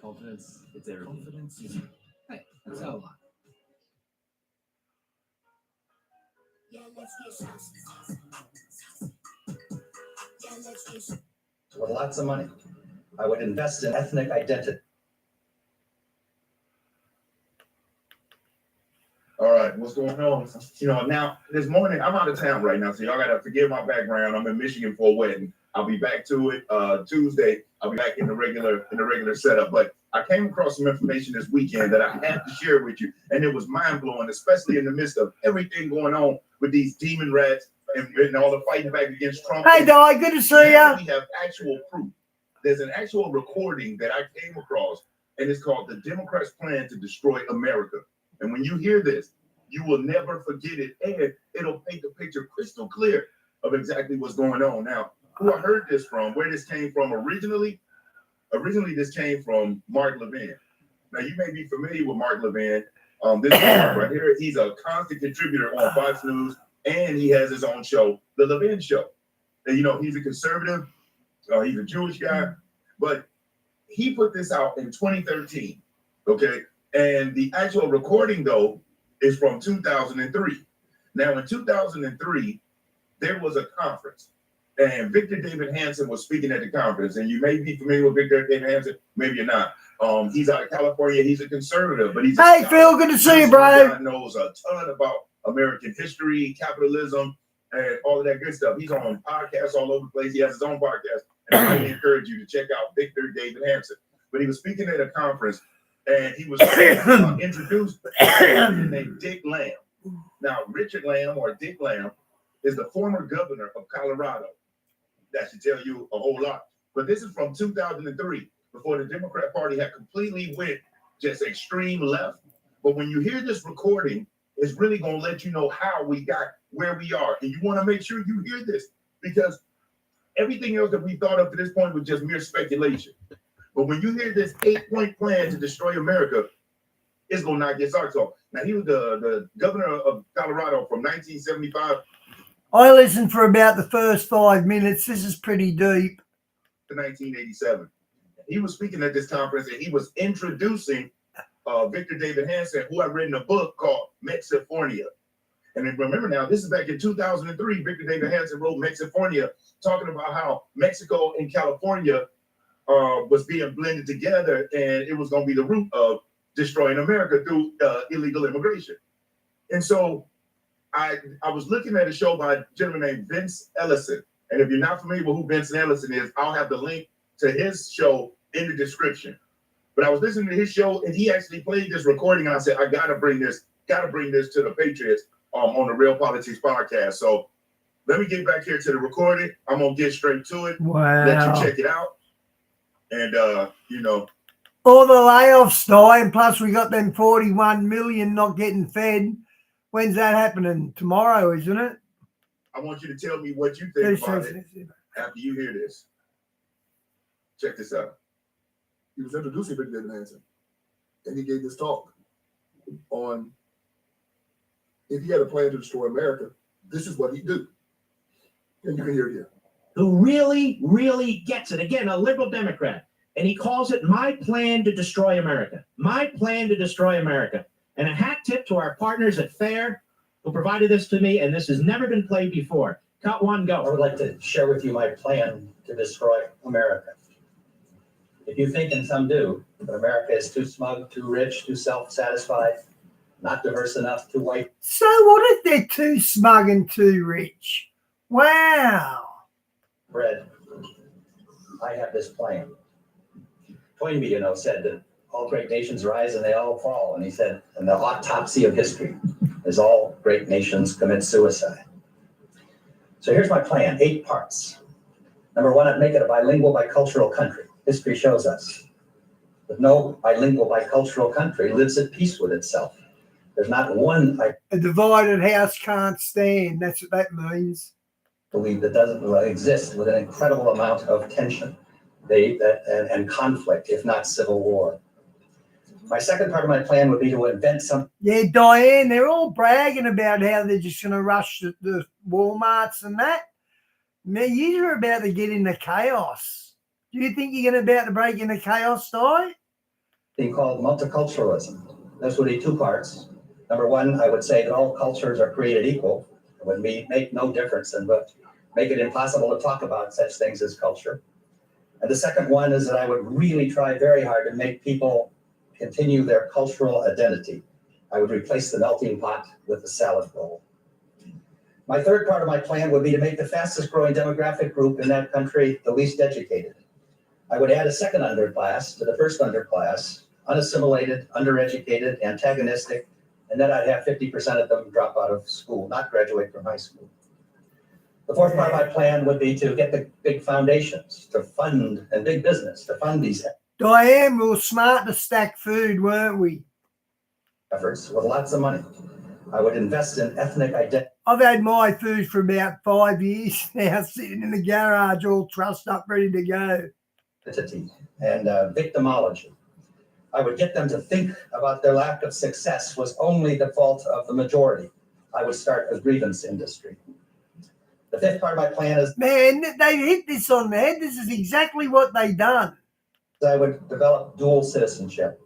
Confidence, it's everything. Confidence is, hey, that's our life. Yeah, let's get saucy. Yeah, let's get saucy. With lots of money, I would invest in ethnic identity. All right, what's going on? Now this morning I'm out of town right now, so y'all gotta forgive my background. I'm in Michigan for a wedding. I'll be back to it Tuesday. I'll be back in the regular setup. But I came across some information this weekend that I had to share with you, and it was mind blowing, especially in the midst of everything going on with these demon rats and all the fighting back against Trump. Hey, Di, good to see you. We have actual proof. There's an actual recording that I came across, and it's called "The Democrats' Plan to Destroy America." And when you hear this, you will never forget it, and it'll paint the picture crystal clear of exactly what's going on. Now, who I heard this from, where this came from originally this came from Mark Levin. Now, you may be familiar with Mark Levin. This right here, he's a constant contributor on Fox News, and he has his own show, The Levin Show. And, he's a conservative, he's a Jewish guy, but he put this out in 2013, okay? And the actual recording, though, is from 2003. Now, in 2003, there was a conference, and Victor David Hanson was speaking at the conference. And you may be familiar with Victor David Hanson, maybe you're not. He's out of California. He's a conservative, but he's hey, Phil, good to see you, bro. He knows a ton about American history, capitalism, and all of that good stuff. He's on podcasts all over the place. He has his own podcast, and I highly encourage you to check out Victor David Hanson. But he was speaking at a conference, and he was introduced by a man named Dick Lamb. Now, Richard Lamb, or Dick Lamb, is the former governor of Colorado. That should tell you a whole lot. But this is from 2003, before the Democrat Party had completely went just extreme left. But when you hear this recording, it's really going to let you know how we got where we are. And you want to make sure you hear this, because everything else that we thought of to this point was just mere speculation. But when you hear this 8-point plan to destroy America, it's going to knock your socks off. Now, he was the governor of Colorado from 1975 I listened for about the first 5 minutes. This is pretty deep. to 1987. He was speaking at this conference, and he was introducing Victor David Hanson, who had written a book called Mexifornia. And remember now, this is back in 2003. Victor David Hanson wrote Mexifornia, talking about how Mexico and California was being blended together, and it was going to be the root of destroying America through illegal immigration. And so I was looking at a show by a gentleman named Vince Ellison. And if you're not familiar with who Vince Ellison is, I'll have the link to his show in the description. But I was listening to his show, and he actually played this recording, and I said, I gotta bring this to the Patriots on the Real Politics podcast. So let me get back here to the recording. I'm gonna get straight to it. Wow. Let you check it out. And all the layoffs dying, plus we got them 41 million not getting fed. When's that happening? Tomorrow, isn't it? I want you to tell me what you think about it after you hear this. Check this out. He was introducing Victor David Hanson, and he gave this talk on if he had a plan to destroy America, this is what he'd do. And you can hear it here. Who really, really gets it. Again, a liberal Democrat. And he calls it my plan to destroy America. My plan to destroy America. And a hat tip to our partners at FAIR who provided this to me, and this has never been played before. Cut one, go. I would like to share with you my plan to destroy America. If you think, and some do, that America is too smug, too rich, too self-satisfied, not diverse enough, too white. So what if they're too smug and too rich? Wow. Bread. I have this plan. Toynbee, said that all great nations rise and they all fall. And he said, and the autopsy of history is all great nations commit suicide. So here's my plan, 8 parts. Number 1, I'd make it a bilingual, bicultural country. History shows us that no bilingual, bicultural country lives at peace with itself. There's not one, I A divided house can't stand. That's what that means. believe, that doesn't exist with an incredible amount of tension and conflict, if not civil war. My second part of my plan would be to invent something. Yeah, Diane, they're all bragging about how they're just going to rush the Walmarts and that. Now, you're about to get into chaos. Do you think you're about to break into chaos, Di? thing called multiculturalism. This would be two parts. Number one, I would say that all cultures are created equal. It would make no difference and would make it impossible to talk about such things as culture. And the second one is that I would really try very hard to make people continue their cultural identity. I would replace the melting pot with the salad bowl. My third part of my plan would be to make the fastest growing demographic group in that country the least educated. I would add a second underclass to the first underclass, unassimilated, undereducated, antagonistic, and then I'd have 50% of them drop out of school, not graduate from high school. The fourth part of my plan would be to get the big foundations to fund, and big business to fund these Diane, we were smart to stack food, weren't we? efforts with lots of money. I would invest in ethnic identity. I've had my food for about 5 years now, sitting in the garage, all trussed up, ready to go. And victimology. I would get them to think about their lack of success was only the fault of the majority. I would start a grievance industry. The fifth part of my plan is Man, they hit this on the head. This is exactly what they done. I would develop dual citizenship.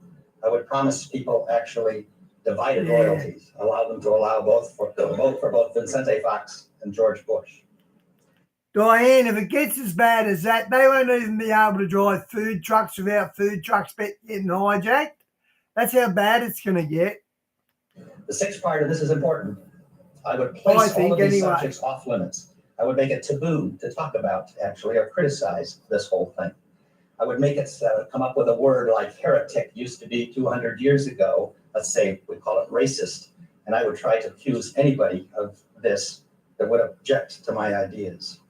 I would promise people actually divided loyalties, allow them to vote for both Vicente Fox and George Bush. Diane, if it gets as bad as that, they won't even be able to drive food trucks without food trucks getting hijacked. That's how bad it's going to get. The sixth part of this is important. I would place all of these subjects off limits. I would make it taboo to talk about, actually, or criticize this whole thing. I would make it come up with a word like heretic used to be 200 years ago. Let's say we call it racist. And I would try to accuse anybody of this that would object to my ideas.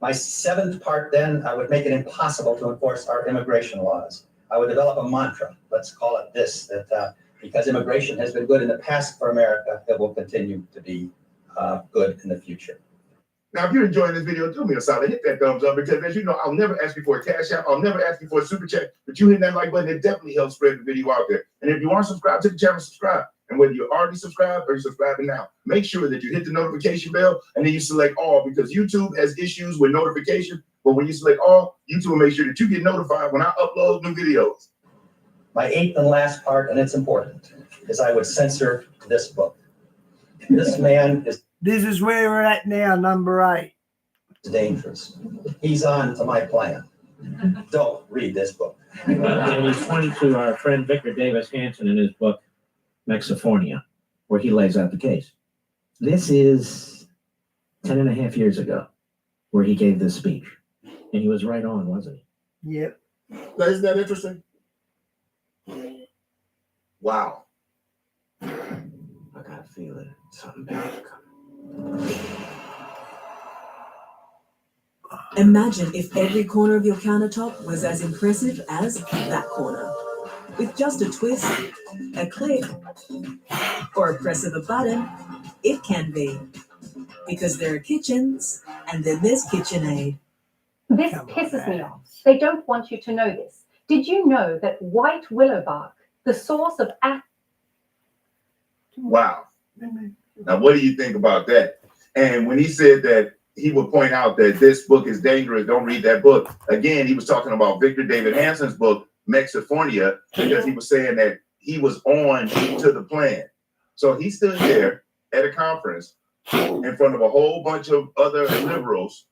My seventh part, then, I would make it impossible to enforce our immigration laws. I would develop a mantra, let's call it this, that because immigration has been good in the past for America, it will continue to be good in the future. Now, if you're enjoying this video, do me a solid, hit that thumbs up, because as you know, I'll never ask you for a cash out. I'll never ask you for a super chat, but you hitting that like button, it definitely helps spread the video out there. And if you aren't subscribed to the channel, subscribe. And whether you're already subscribed or you're subscribing now, make sure that you hit the notification bell and then you select all, because YouTube has issues with notification. But when you select all, YouTube will make sure that you get notified when I upload new videos. My eighth and last part, and it's important, is I would censor this book. This man is This is where we're at now, number 8. dangerous. He's on to my plan. Don't read this book. And he's pointing to our friend Victor Davis Hanson in his book, Mexifornia, where he lays out the case. This is 10 and a half years ago where he gave this speech. And he was right on, wasn't he? Yep. Now, isn't that interesting? Wow. I got a feeling something bad is coming. Imagine if every corner of your countertop was as impressive as that corner. With just a twist, a click, or a press of a button, it can be. Because there are kitchens, and then there's KitchenAid. This pisses me off. They don't want you to know this. Did you know that white willow bark, the source of Wow. Now, what do you think about that? And when he said that he would point out that this book is dangerous, don't read that book. Again, he was talking about Victor David Hanson's book, Mexifornia, because he was saying that he was on to the plan. So he stood there at a conference in front of a whole bunch of other liberals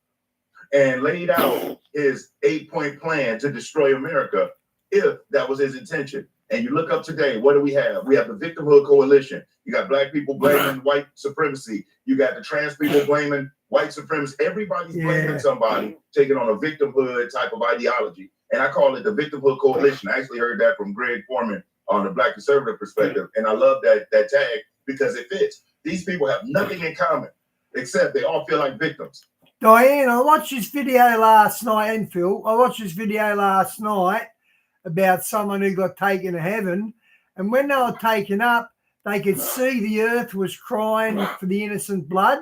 and laid out his 8-point plan to destroy America, if that was his intention. And you look up today, what do we have? We have the Victimhood Coalition. You got black people blaming white supremacy. You got the trans people blaming white supremacy. Everybody's blaming somebody, taking on a victimhood type of ideology. And I call it the Victimhood Coalition. I actually heard that from Greg Foreman on the Black Conservative Perspective. And I love that tag because it fits. These people have nothing in common, except they all feel like victims. Diane, I watched this video last night, and Phil, I watched this video last night about someone who got taken to heaven. And when they were taken up, they could see the earth was crying for the innocent blood.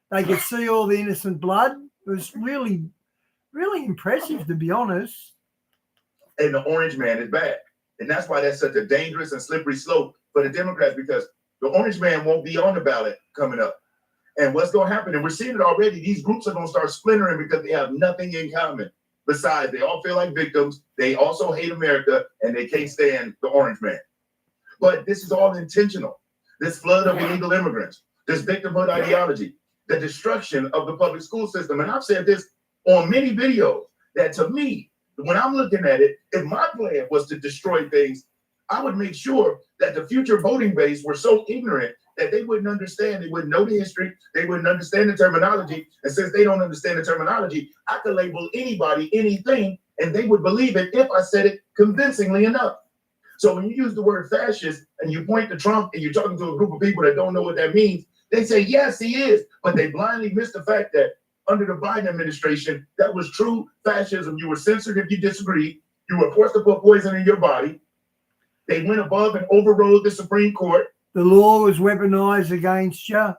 They could see all the innocent blood. It was really, really impressive, to be honest. And the orange man is back. And that's why that's such a dangerous and slippery slope for the Democrats, because the orange man won't be on the ballot coming up. And what's going to happen, and we're seeing it already, these groups are going to start splintering because they have nothing in common. Besides, they all feel like victims. They also hate America, and they can't stand the orange man. But this is all intentional. This flood of illegal immigrants, this victimhood ideology, the destruction of the public school system. And I've said this on many videos, that to me, when I'm looking at it, if my plan was to destroy things, I would make sure that the future voting base were so ignorant that they wouldn't understand, they wouldn't know the history, they wouldn't understand the terminology. And since they don't understand the terminology, I could label anybody anything, and they would believe it if I said it convincingly enough. So when you use the word fascist and you point to Trump and you're talking to a group of people that don't know what that means, they say, yes, he is. But they blindly miss the fact that under the Biden administration, that was true fascism. You were censored if you disagreed. You were forced to put poison in your body. They went above and overrode the Supreme Court. The law was weaponized against you.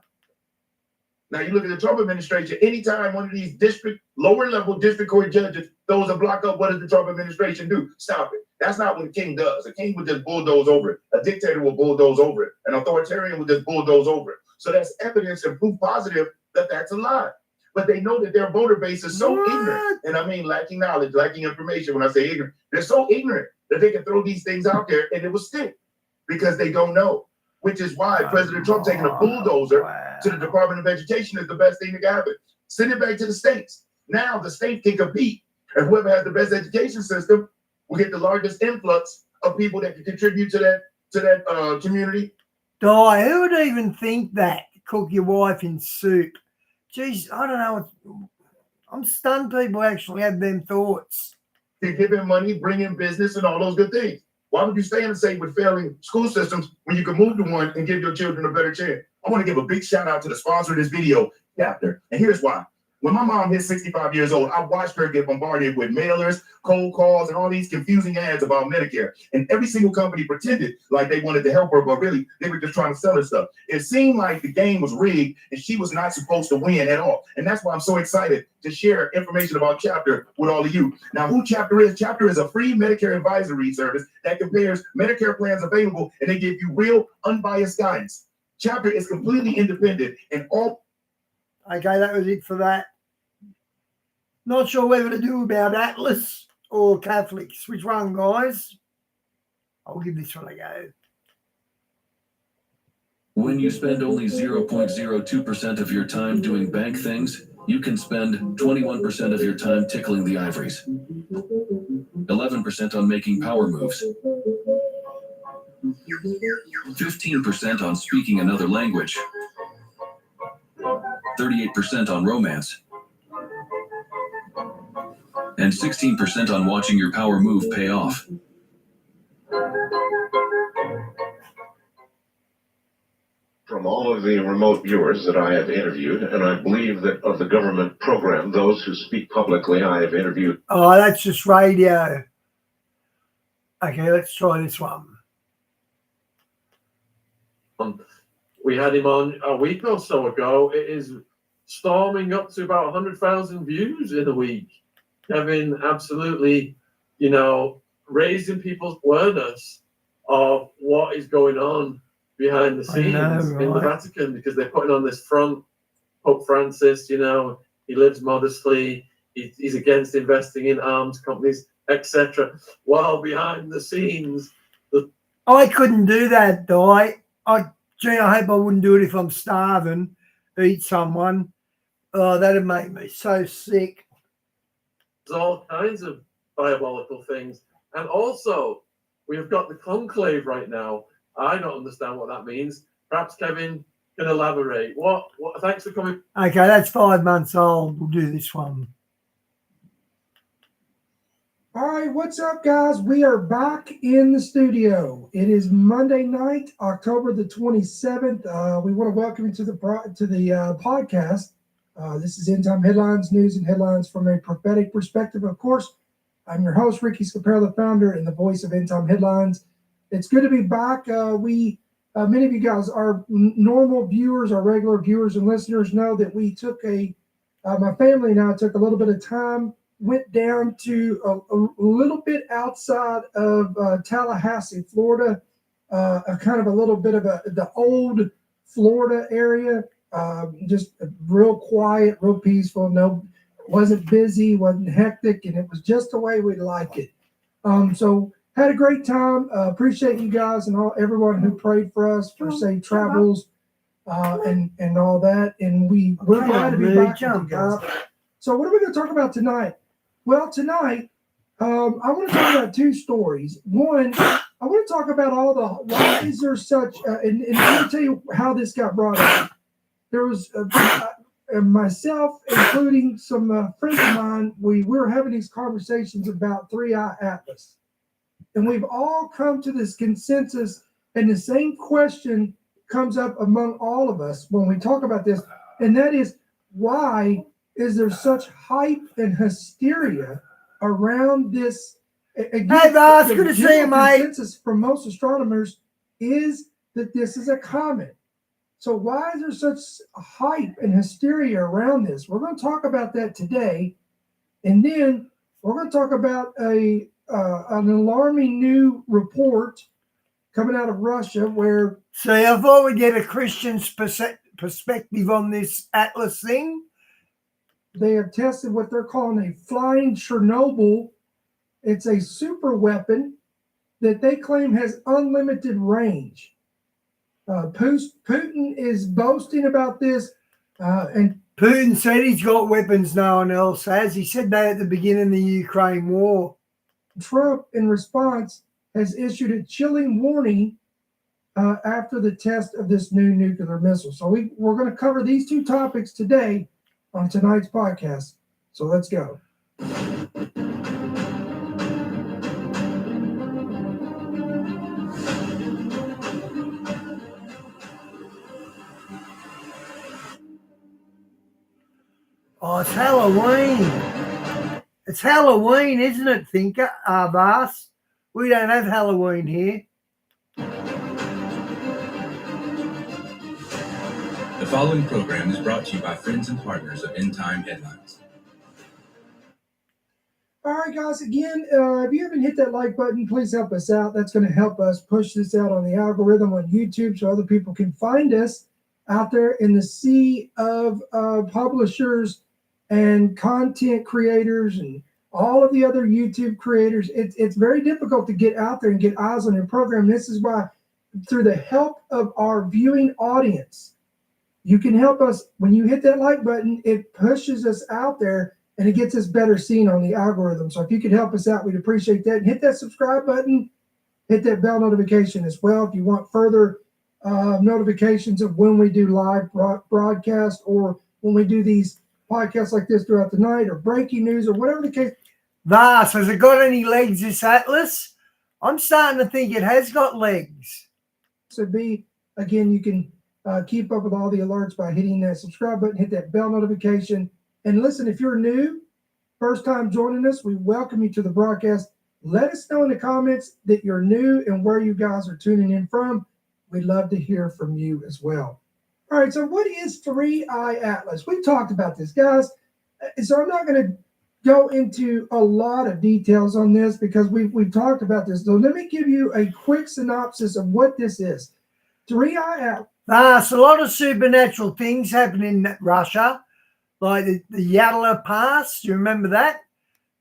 Now you look at the Trump administration, anytime one of these lower level district court judges throws a block up, what does the Trump administration do? Stop it. That's not what a king does. A king would just bulldoze over it. A dictator will bulldoze over it. An authoritarian would just bulldoze over it. So that's evidence and proof positive that that's a lie. But they know that their voter base is so ignorant. And I mean lacking knowledge, lacking information. When I say ignorant, they're so ignorant that they can throw these things out there and it will stick because they don't know. Which is why President Trump taking a bulldozer to the Department of Education is the best thing that happen. Send it back to the states. Now the state can compete. And whoever has the best education system will get the largest influx of people that can contribute to that community. Who would even think that? Cook your wife in soup. Jeez, I don't know. I'm stunned people actually have them thoughts. To give him money, bring in business, and all those good things. Why would you stay in the state with failing school systems when you can move to one and give your children a better chance? I want to give a big shout out to the sponsor of this video, Chapter. And here's why. When my mom hit 65 years old, I watched her get bombarded with mailers, cold calls, and all these confusing ads about Medicare. And every single company pretended like they wanted to help her, but really they were just trying to sell her stuff. It seemed like the game was rigged and she was not supposed to win at all. And that's why I'm so excited to share information about Chapter with all of you. Now, who Chapter is? Chapter is a free Medicare advisory service that compares Medicare plans available, and they give you real, unbiased guidance. Chapter is completely independent and all. Okay, that was it for that. Not sure whether to do about Atlas or Catholics. Which one, guys? I'll give this one a go. When you spend only 0.02% of your time doing bank things, you can spend 21% of your time tickling the ivories, 11% on making power moves, 15% on speaking another language, 38% on romance, and 16% on watching your power move pay off. From all of the remote viewers that I have interviewed, and I believe that of the government program, those who speak publicly, I have interviewed. Oh, that's just radio. Okay, let's try this one. We had him on a week or so ago. It is storming up to about 100,000 views in a week. Kevin absolutely, raising people's awareness of what is going on behind the scenes in the Vatican, because they're putting on this front. Pope Francis, he lives modestly. He's against investing in arms companies, etc. While behind the scenes, I couldn't do that, though. I hope I wouldn't do it if I'm starving. Eat someone. Oh, that'd make me so sick. There's all kinds of diabolical things. And also, we've got the conclave right now. I don't understand what that means. Perhaps Kevin can elaborate. What? Thanks for coming. Okay, that's 5 months old. We'll do this one. All right, what's up, guys? We are back in the studio. It is Monday night, October the 27th. We want to welcome you to the podcast. This is End Time Headlines, news and headlines from a prophetic perspective. Of course, I'm your host, Ricky Scapero, the founder and the voice of End Time Headlines. It's good to be back. Many of you guys, our normal viewers, our regular viewers and listeners know that we took my family and I took a little bit of time, went down to a little bit outside of Tallahassee, Florida, a kind of a little bit of the old Florida area. Just real quiet, real peaceful. No, wasn't busy, wasn't hectic, and it was just the way we'd like it. So had a great time. Appreciate you guys and everyone who prayed for us for safe travels and all that. And we're glad to be back with you guys. So what are we going to talk about tonight? Well, tonight I want to talk about two stories. One, I want to talk about why is there such and let me tell you how this got brought up. There was myself, including some friends of mine, we were having these conversations about 3i Atlas. And we've all come to this consensus, and the same question comes up among all of us when we talk about this, and that is, why is there such hype and hysteria around this? Again, Hey, boss, good to see you, mate. Consensus from most astronomers is that this is a comet. So why is there such hype and hysteria around this? We're going to talk about that today, and then we're going to talk about an alarming new report coming out of Russia where... See, I thought we'd get a Christian perspective on this Atlas thing. They have tested what they're calling a flying Chernobyl. It's a super weapon that they claim has unlimited range. Putin is boasting about this, and Putin said he's got weapons no one else has. He said that at the beginning of the Ukraine war. Trump, in response, has issued a chilling warning after the test of this new nuclear missile. So we're going to cover these two topics today on tonight's podcast. So let's go. Oh, it's Halloween. It's Halloween, isn't it, Thinker? Boss? We don't have Halloween here. The following program is brought to you by friends and partners of End Time Headlines. All right, guys, again, if you haven't hit that like button, please help us out. That's going to help us push this out on the algorithm on YouTube so other people can find us out there in the sea of publishers and content creators and all of the other YouTube creators. It's very difficult to get out there and get eyes on your program. This is why, through the help of our viewing audience, you can help us. When you hit that like button, it pushes us out there and it gets us better seen on the algorithm. So if you could help us out, we'd appreciate that. And hit that subscribe button, hit that bell notification as well if you want further notifications of when we do live broadcast or when we do these podcasts like this throughout the night or breaking news or whatever the case. Vas, has it got any legs, this Atlas? I'm starting to think it has got legs. So again, you can keep up with all the alerts by hitting that subscribe button, hit that bell notification. And listen, if you're new, first time joining us, we welcome you to the broadcast. Let us know in the comments that you're new and where you guys are tuning in from. We'd love to hear from you as well. All right, so what is 3i Atlas? We've talked about this, guys. So I'm not going to go into a lot of details on this because we've talked about this. So let me give you a quick synopsis of what this is. 3i Atlas. There's a lot of supernatural things happening in Russia, like the Yadler Pass. Do you remember that?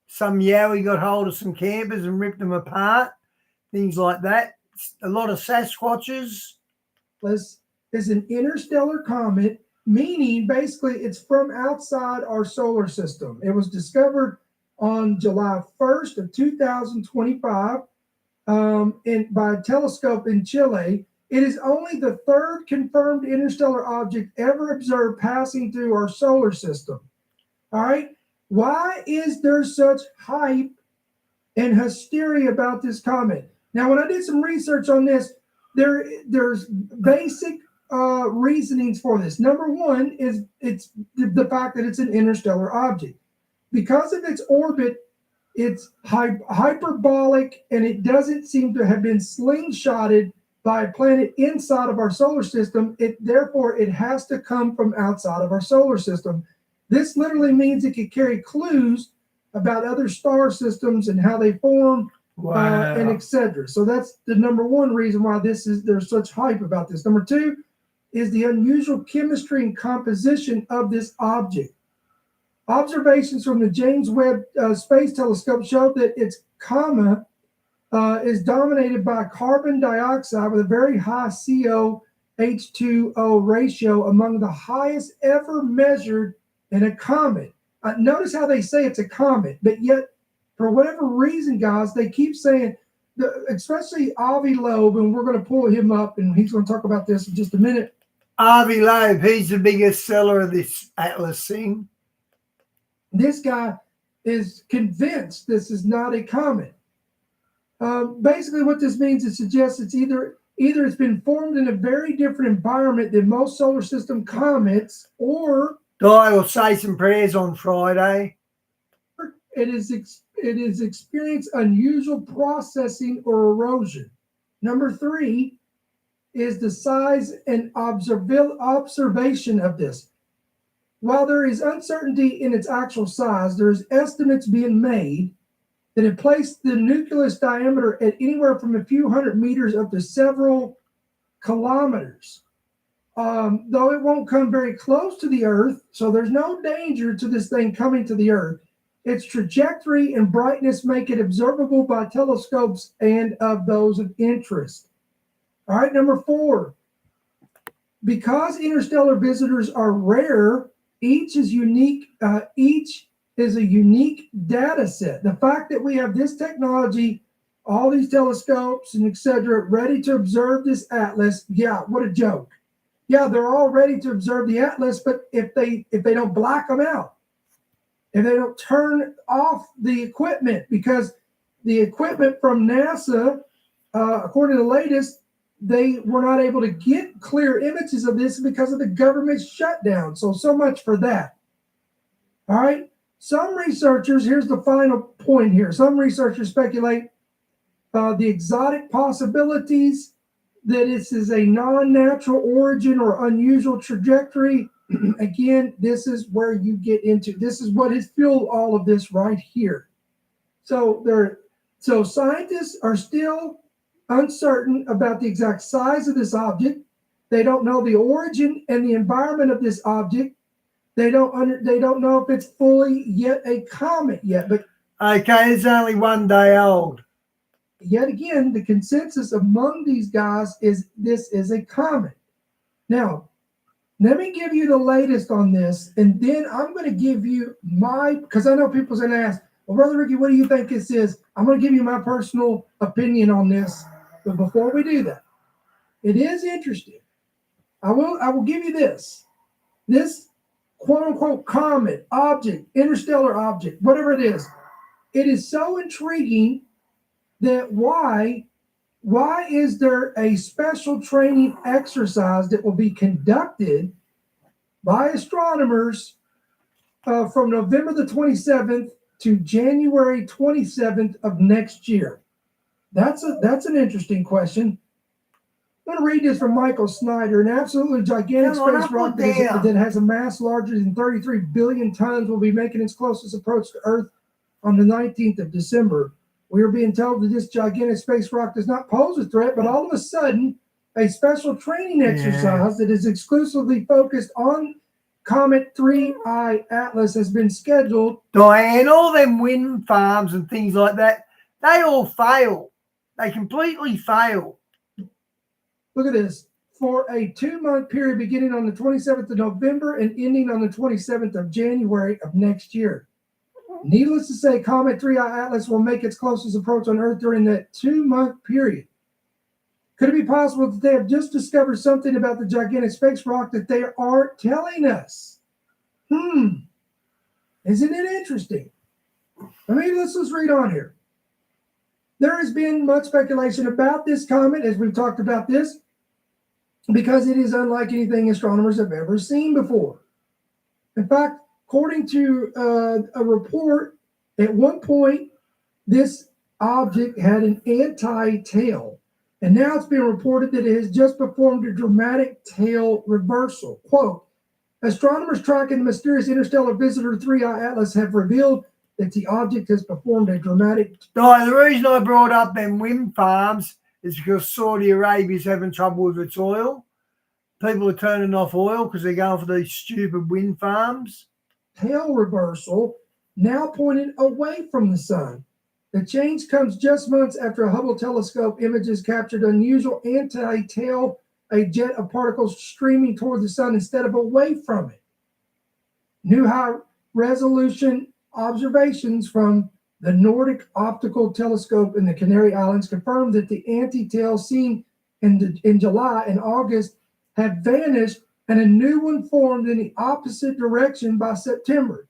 Some Yowie got hold of some campers and ripped them apart. Things like that. A lot of Sasquatches. Is an interstellar comet, meaning basically it's from outside our solar system. It was discovered on July 1st of 2025 by a telescope in Chile. It is only the third confirmed interstellar object ever observed passing through our solar system. All right. Why is there such hype and hysteria about this comet? Now, when I did some research on this, there's basic reasonings for this. Number one is it's the fact that it's an interstellar object. Because of its orbit, it's hyperbolic and it doesn't seem to have been slingshotted by a planet inside of our solar system. Therefore, it has to come from outside of our solar system. This literally means it could carry clues about other star systems and how they form. Wow. And etc. So that's the number one reason why there's such hype about this. Number two is the unusual chemistry and composition of this object. Observations from the James Webb Space Telescope showed that its comet is dominated by carbon dioxide with a very high CO H2O ratio, among the highest ever measured in a comet. Notice how they say it's a comet, but yet, for whatever reason, guys, they keep saying, especially Avi Loeb, and we're going to pull him up, and he's going to talk about this in just a minute. Avi Loeb, he's the biggest seller of this Atlas thing. This guy is convinced this is not a comet. Basically, what this means, it suggests it's either it's been formed in a very different environment than most solar system comets, or I will say some prayers on Friday. It is experienced unusual processing or erosion. Number 3 is the size and observation of this. While there is uncertainty in its actual size, there's estimates being made that have placed the nucleus diameter at anywhere from a few hundred meters up to several kilometers. Though it won't come very close to the Earth, so there's no danger to this thing coming to the Earth, its trajectory and brightness make it observable by telescopes and of those of interest. All right, number 4. Because interstellar visitors are rare, each is unique. Each is a unique data set. The fact that we have this technology, all these telescopes and etc., ready to observe this atlas, yeah, what a joke. Yeah, they're all ready to observe the atlas, but if they don't black them out, if they don't turn off the equipment, because the equipment from NASA, according to the latest, they were not able to get clear images of this because of the government shutdown. So much for that. All right. Some researchers, here's the final point here. Some researchers speculate the exotic possibilities that this is a non-natural origin or unusual trajectory. Again, this is where you get into, this is what has fueled all of this right here. So scientists are still uncertain about the exact size of this object. They don't know the origin and the environment of this object. They don't know if it's fully yet a comet yet. But okay, it's only 1 day old. Yet again, the consensus among these guys is this is a comet. Now, let me give you the latest on this, and then I'm going to give you because I know people's going to ask, well, Brother Ricky, what do you think this is? I'm going to give you my personal opinion on this. But before we do that, it is interesting. I will give you this. This quote unquote comet, object, interstellar object, whatever it is so intriguing that why is there a special training exercise that will be conducted by astronomers from November the 27th to January 27th of next year? That's an interesting question. I'm going to read this from Michael Snyder. An absolutely gigantic space rock that has a mass larger than 33 billion tons will be making its closest approach to Earth on the 19th of December. We are being told that this gigantic space rock does not pose a threat, but all of a sudden, a special training exercise that is exclusively focused on Comet 3I Atlas has been scheduled. Diane, all them wind farms and things like that, they all fail. They completely fail. Look at this. For a 2-month period beginning on the 27th of November and ending on the 27th of January of next year. Needless to say, Comet 3I Atlas will make its closest approach on Earth during that 2-month period. Could it be possible that they have just discovered something about the gigantic space rock that they aren't telling us? Isn't it interesting? Let's read on here. There has been much speculation about this comet, as we've talked about this, because it is unlike anything astronomers have ever seen before. In fact, according to a report, at one point, this object had an anti-tail. And now it's being reported that it has just performed a dramatic tail reversal. Quote, astronomers tracking the mysterious interstellar visitor 3I Atlas have revealed that the object has performed a dramatic... No, the reason I brought up them wind farms is because Saudi Arabia is having trouble with its oil. People are turning off oil because they're going for these stupid wind farms. tail reversal now pointed away from the sun. The change comes just months after a Hubble telescope images captured unusual anti-tail, a jet of particles streaming toward the sun instead of away from it. New high-resolution observations from the Nordic Optical Telescope in the Canary Islands confirmed that the anti-tail seen in July and August had vanished and a new one formed in the opposite direction by September.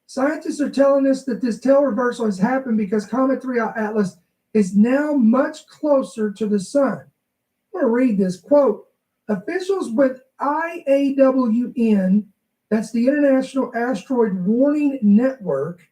Scientists are telling us that this tail reversal has happened because Comet 3i Atlas is now much closer to the sun. I'm going to read this quote. Officials with IAWN, that's the International Asteroid Warning Network,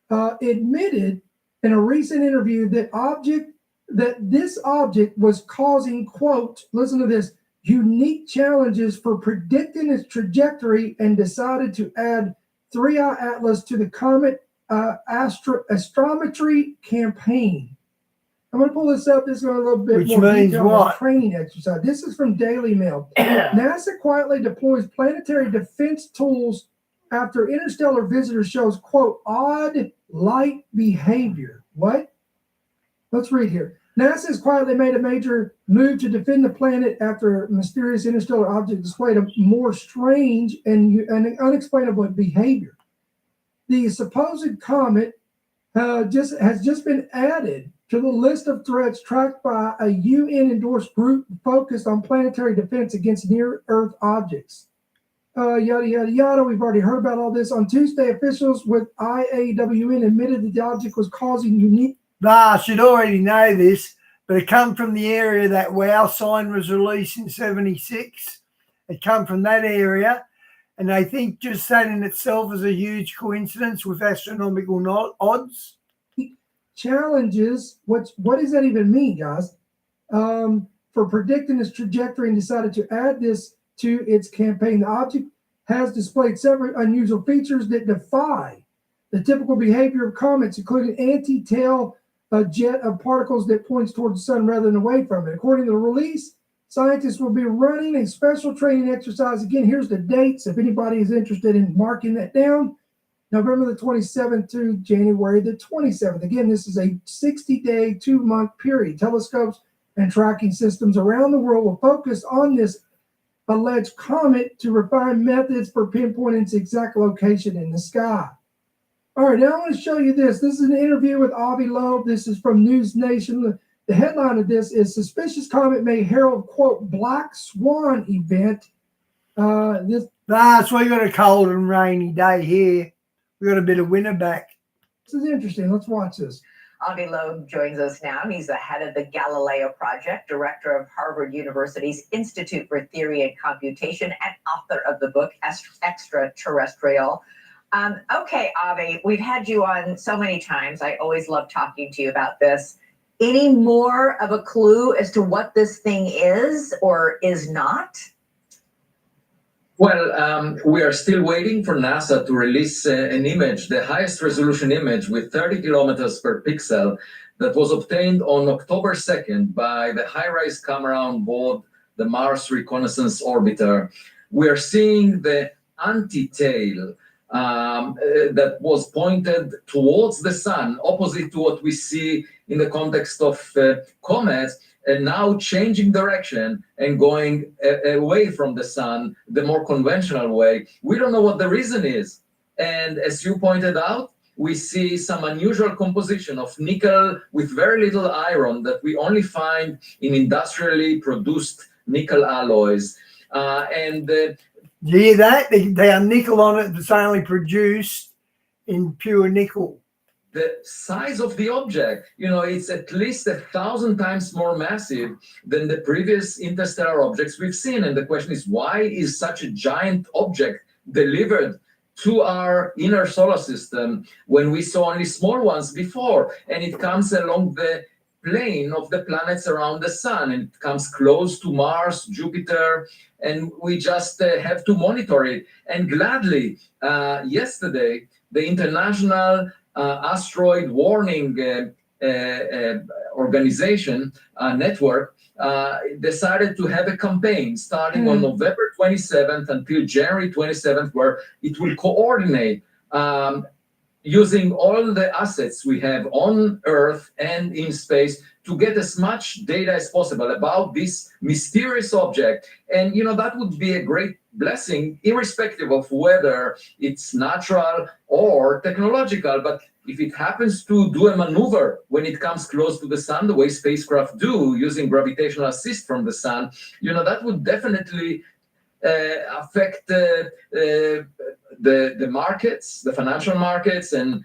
admitted in a recent interview that this object was causing, quote, listen to this, unique challenges for predicting its trajectory, and decided to add 3i Atlas to the Comet astrometry campaign. I'm going to pull this up. This is going to a little bit Which more means detail on what? this training exercise. This is from Daily Mail. NASA quietly deploys planetary defense tools after interstellar visitor shows, quote, odd light behavior. What? Let's read here. NASA has quietly made a major move to defend the planet after a mysterious interstellar object displayed a more strange and unexplainable behavior. The supposed comet has just been added to the list of threats tracked by a UN-endorsed group focused on planetary defense against near-Earth objects. Yada, yada, yada. We've already heard about all this. On Tuesday, officials with IAWN admitted that the object was causing unique... I should already know this, but it come from the area that WOW sign was released in 76. It come from that area, and I think just that in itself is a huge coincidence with astronomical odds. Challenges, what does that even mean, guys? For predicting its trajectory, and decided to add this to its campaign. The object has displayed several unusual features that defy the typical behavior of comets, including anti-tail, a jet of particles that points towards the sun rather than away from it. According to the release, scientists will be running a special training exercise. Again, here's the dates. If anybody is interested in marking that down, November the 27th to January the 27th. Again, this is a 60-day, 2-month period. Telescopes and tracking systems around the world will focus on this alleged comet to refine methods for pinpointing its exact location in the sky. All right, now I want to show you this. This is an interview with Avi Loeb. This is from News Nation. The headline of this is Suspicious Comet May Herald, quote, Black Swan Event. That's we got a cold and rainy day here. We got a bit of winter back. This is interesting. Let's watch this. Avi Loeb joins us now. He's the head of the Galileo Project, director of Harvard University's Institute for Theory and Computation, and author of the book Extraterrestrial. Okay, Avi, we've had you on so many times. I always love talking to you about this. Any more of a clue as to what this thing is or is not? Well, we are still waiting for NASA to release an image, the highest resolution image with 30 kilometers per pixel that was obtained on October 2nd by the HiRISE camera on board the Mars Reconnaissance Orbiter. We are seeing the anti-tail that was pointed towards the sun, opposite to what we see in the context of comets, and now changing direction and going away from the sun, the more conventional way. We don't know what the reason is. And as you pointed out, we see some unusual composition of nickel with very little iron that we only find in industrially produced nickel alloys. You hear that? They have nickel on it that's only produced in pure nickel. The size of the object, it's at least 1,000 times more massive than the previous interstellar objects we've seen. And the question is, why is such a giant object delivered to our inner solar system when we saw only small ones before? And it comes along the plane of the planets around the sun, and it comes close to Mars, Jupiter, and we just have to monitor it. And gladly, yesterday, the International Asteroid Warning Organization network decided to have a campaign starting on November 27th until January 27th, where it will coordinate using all the assets we have on Earth and in space to get as much data as possible about this mysterious object. And, that would be a great blessing, irrespective of whether it's natural or technological. But if it happens to do a maneuver when it comes close to the sun, the way spacecraft do, using gravitational assist from the sun, that would definitely affect the markets, the financial markets, and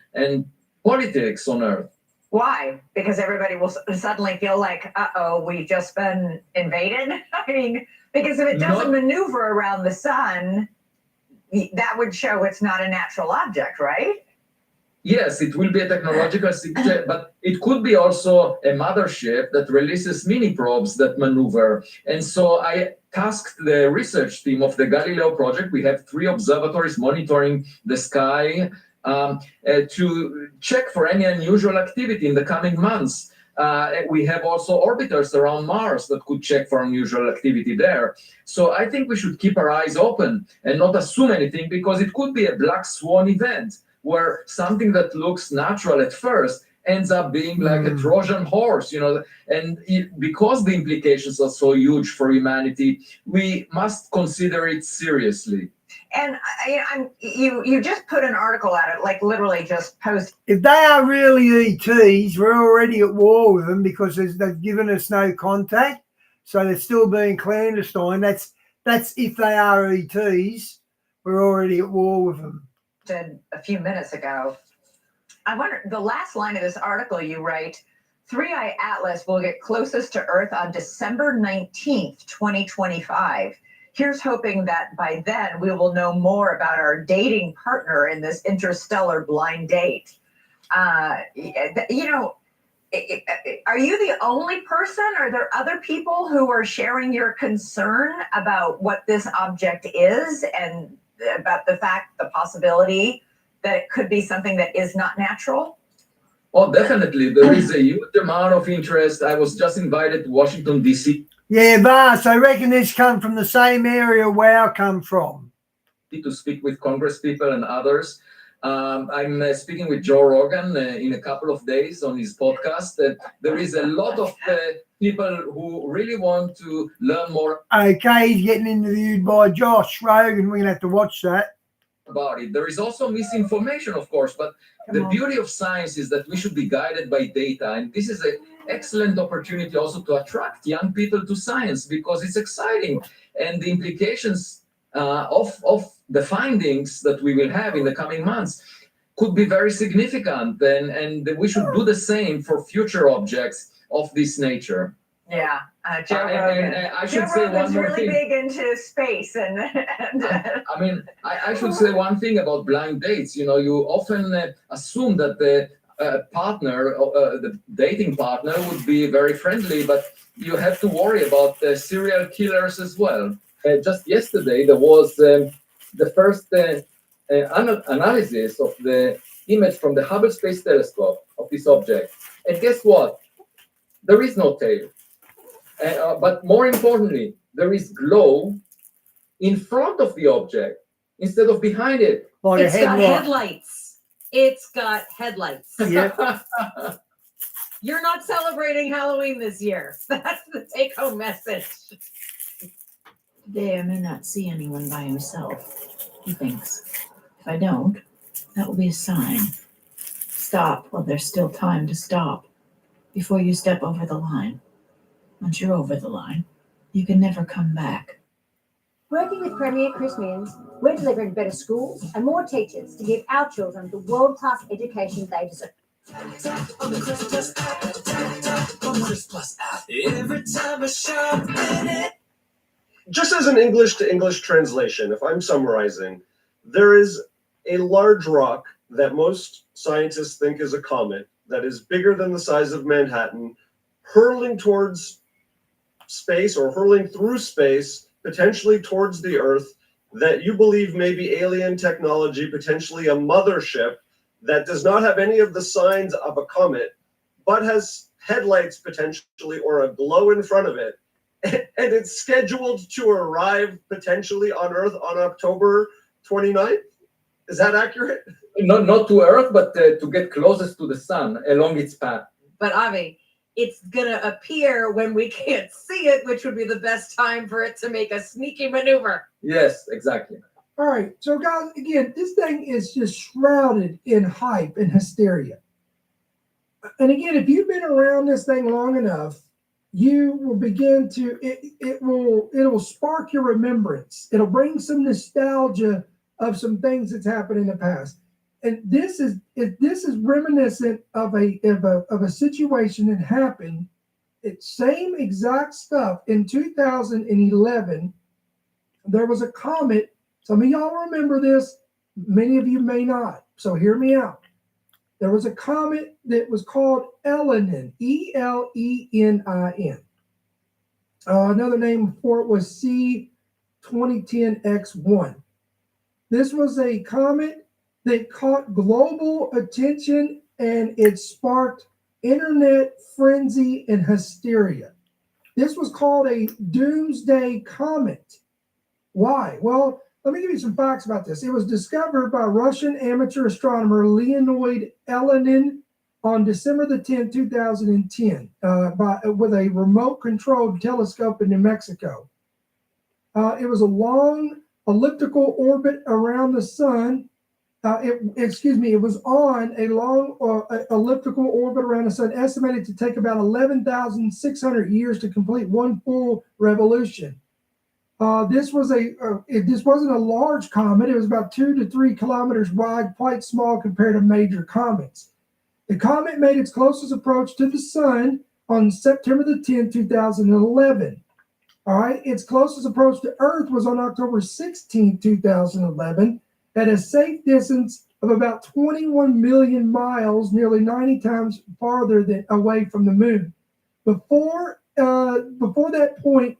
politics on Earth. Why? Because everybody will suddenly feel like, uh-oh, we've just been invaded? I mean, because if it doesn't maneuver around the sun, that would show it's not a natural object, right? Yes, it will be a technological signature, but it could be also a mothership that releases mini probes that maneuver. And so I tasked the research team of the Galileo project. We have 3 observatories monitoring the sky to check for any unusual activity in the coming months. We have also orbiters around Mars that could check for unusual activity there. So I think we should keep our eyes open and not assume anything, because it could be a black swan event where something that looks natural at first ends up being like a Trojan horse, and because the implications are so huge for humanity, we must consider it seriously. And you just put an article out, like literally just post. If they are really ETs, we're already at war with them, because they've given us no contact, so they're still being clandestine. That's if they are ETs, we're already at war with them. A few minutes ago, I wonder, the last line of this article you write, 3i Atlas will get closest to Earth on December 19th, 2025. Here's hoping that by then we will know more about our dating partner in this interstellar blind date. Are you the only person? Are there other people who are sharing your concern about what this object is, and about the possibility that it could be something that is not natural? Oh, definitely. There is a huge amount of interest. I was just invited to Washington, D.C. Yeah, Vas, I reckon this come from the same area where I come from. To speak with Congress people and others. I'm speaking with Joe Rogan in a couple of days on his podcast. There is a lot of people who really want to learn more. Okay, he's getting interviewed by Josh Rogan. We're going to have to watch that. About it. There is also misinformation, of course, but the beauty of science is that we should be guided by data. And this is an excellent opportunity also to attract young people to science, because it's exciting. And the implications of the findings that we will have in the coming months could be very significant. And we should do the same for future objects of this nature. Yeah, Joe Rogan. I should say one more really thing. big into space, I should say one thing about blind dates. You often assume that the partner, the dating partner, would be very friendly, but you have to worry about serial killers as well. Just yesterday, there was the first analysis of the image from the Hubble Space Telescope of this object. And guess what? There is no tail. But more importantly, there is glow in front of the object instead of behind it. It's got headlights. It's got headlights. Yeah. You're not celebrating Halloween this year. That's the take-home message. Today I may not see anyone by himself, he thinks. If I don't, that will be a sign. Stop while there's still time to stop, before you step over the line. Once you're over the line, you can never come back. Working with Premier Chris Means, we're delivering better schools and more teachers to give our children the world-class education they deserve. On the Chris Plus app, on the Chris Plus app. Every time I shop in it. Just as an English to English translation, if I'm summarizing, there is a large rock that most scientists think is a comet that is bigger than the size of Manhattan, hurling towards space or hurling through space, potentially towards the Earth, that you believe may be alien technology, potentially a mothership that does not have any of the signs of a comet, but has headlights potentially or a glow in front of it, and it's scheduled to arrive potentially on Earth on October 29th. Is that accurate? Not to Earth, but to get closest to the sun along its path. But Avi, it's gonna appear when we can't see it, which would be the best time for it to make a sneaky maneuver. Yes, exactly. All right, so guys, again, this thing is just shrouded in hype and hysteria. And again, if you've been around this thing long enough, you will begin to it will spark your remembrance. It'll bring some nostalgia of some things that's happened in the past. And this is reminiscent of a situation that happened. It's same exact stuff in 2011. There was a comet. Some of y'all remember this. Many of you may not. So hear me out. There was a comet that was called Elenin, Elenin. Another name for it was C2010X1. This was a comet that caught global attention, and it sparked internet frenzy and hysteria. This was called a doomsday comet. Why? Well, let me give you some facts about this. It was discovered by Russian amateur astronomer Leonid Elenin on December the 10th, 2010, with a remote-controlled telescope in New Mexico. It was a long elliptical orbit around the sun. It was on a long elliptical orbit around the sun, estimated to take about 11,600 years to complete one full revolution. This wasn't a large comet. It was about 2 to 3 kilometers wide, quite small compared to major comets. The comet made its closest approach to the sun on September the 10th, 2011. All right, its closest approach to Earth was on October 16th, 2011, at a safe distance of about 21 million miles, nearly 90 times farther than away from the moon. Before that point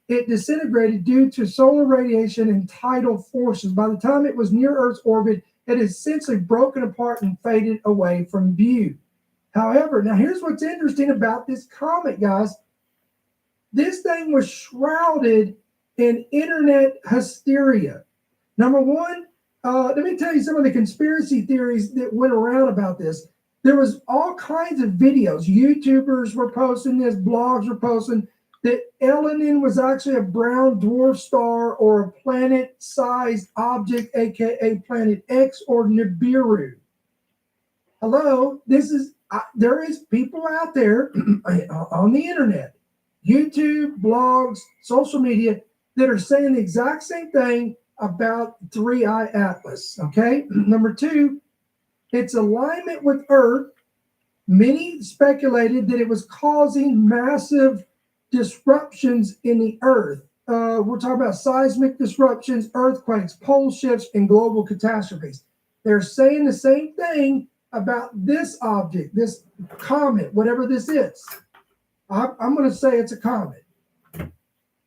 it disintegrated due to solar radiation and tidal forces. By the time it was near Earth's orbit, it had essentially broken apart and faded away from view. However, now here's what's interesting about this comet, guys. This thing was shrouded in internet hysteria. Number one, let me tell you some of the conspiracy theories that went around about this. There was all kinds of videos. YouTubers were posting this, blogs were posting that Elenin was actually a brown dwarf star or a planet-sized object, aka Planet X or Nibiru. Hello, there is people out there on the internet, YouTube, blogs, social media, that are saying the exact same thing about 3I Atlas. Okay, number two, its alignment with Earth. Many speculated that it was causing massive disruptions in the Earth. We're talking about seismic disruptions, earthquakes, pole shifts, and global catastrophes. They're saying the same thing about this object, this comet, whatever this is. I'm going to say it's a comet.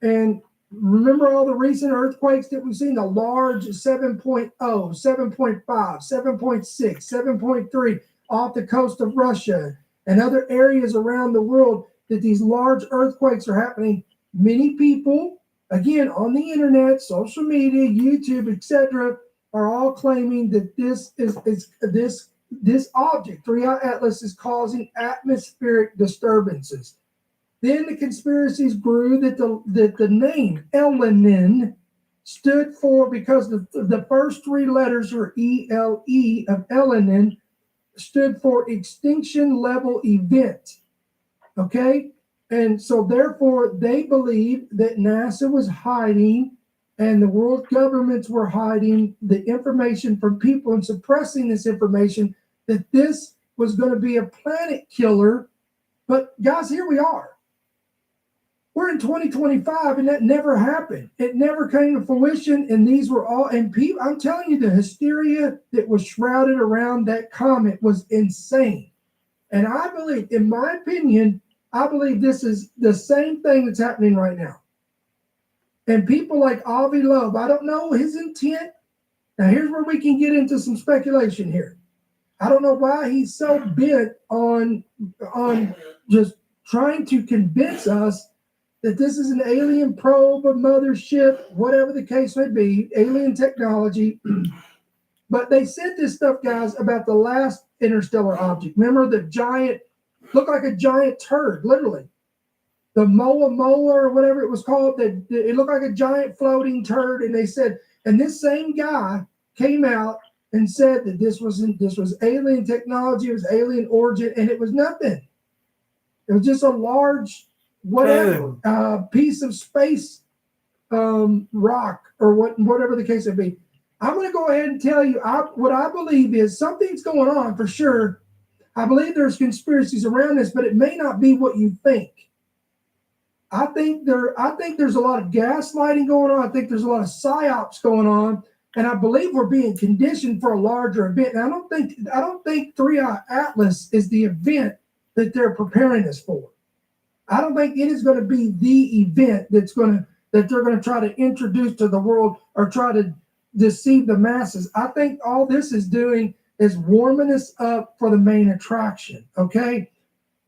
And remember all the recent earthquakes that we've seen, the large 7.0, 7.5, 7.6, 7.3 off the coast of Russia and other areas around the world, that these large earthquakes are happening. Many people, again, on the internet, social media, YouTube, etc., are all claiming that this object, 3I Atlas, is causing atmospheric disturbances. Then the conspiracies grew that the name Elenin stood for, because the first three letters were ELE of Elenin, stood for extinction level event. Okay, and so therefore they believed that NASA was hiding and the world governments were hiding the information from people and suppressing this information, that this was going to be a planet killer. But guys, here we are. We're in 2025 and that never happened. It never came to fruition, and these were all, and people, I'm telling you, the hysteria that was shrouded around that comet was insane. And I believe, in my opinion, I believe this is the same thing that's happening right now. And people like Avi Loeb, I don't know his intent. Now, here's where we can get into some speculation here. I don't know why he's so bent on just trying to convince us that this is an alien probe, a mothership, whatever the case may be, alien technology. But they said this stuff, guys, about the last interstellar object. Remember the giant, looked like a giant turd, literally. The Moa or whatever it was called, that it looked like a giant floating turd. And they said, and this same guy came out and said that this was alien technology, it was alien origin, and it was nothing. It was just a large whatever piece of space rock or whatever the case may be. I'm going to go ahead and tell you what I believe is something's going on for sure. I believe there's conspiracies around this, but it may not be what you think. I think there's a lot of gaslighting going on. I think there's a lot of psyops going on, and I believe we're being conditioned for a larger event. And I don't think 3i Atlas is the event that they're preparing us for. I don't think it is going to be the event that they're going to try to introduce to the world or try to deceive the masses. I think all this is doing is warming us up for the main attraction. Okay,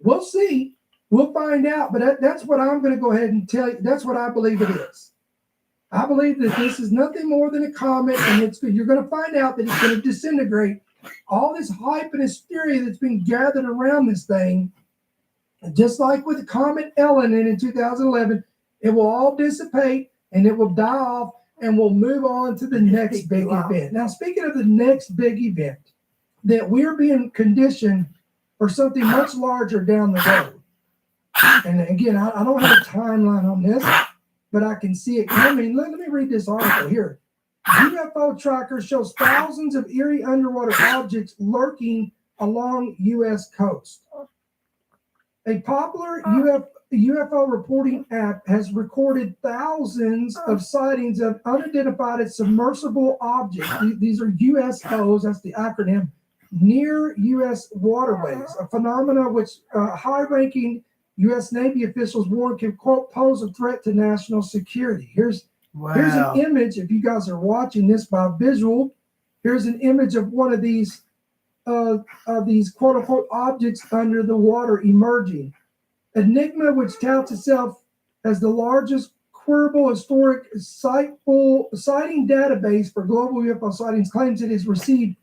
we'll see. We'll find out, but that's what I'm going to go ahead and tell you. That's what I believe it is. I believe that this is nothing more than a comet, and you're going to find out that it's going to disintegrate. All this hype and hysteria that's been gathered around this thing, just like with the Comet Ellen in 2011, it will all dissipate and it will die off, and we'll move on to the next big event. Now, speaking of the next big event, that we're being conditioned for something much larger down the road. And again, I don't have a timeline on this, but I can see it coming. Let me read this article here. UFO tracker shows thousands of eerie underwater objects lurking along U.S. coast. A popular UFO reporting app has recorded thousands of sightings of unidentified submersible objects. These are USOs, that's the acronym, near U.S. waterways, a phenomena which high-ranking U.S. Navy officials warn can, quote, pose a threat to national security. Here's an image, if you guys are watching this by visual, here's an image of one of these quote-unquote objects under the water emerging. Enigma, which touts itself as the largest queryable historic sighting database for global UFO sightings, claims it has received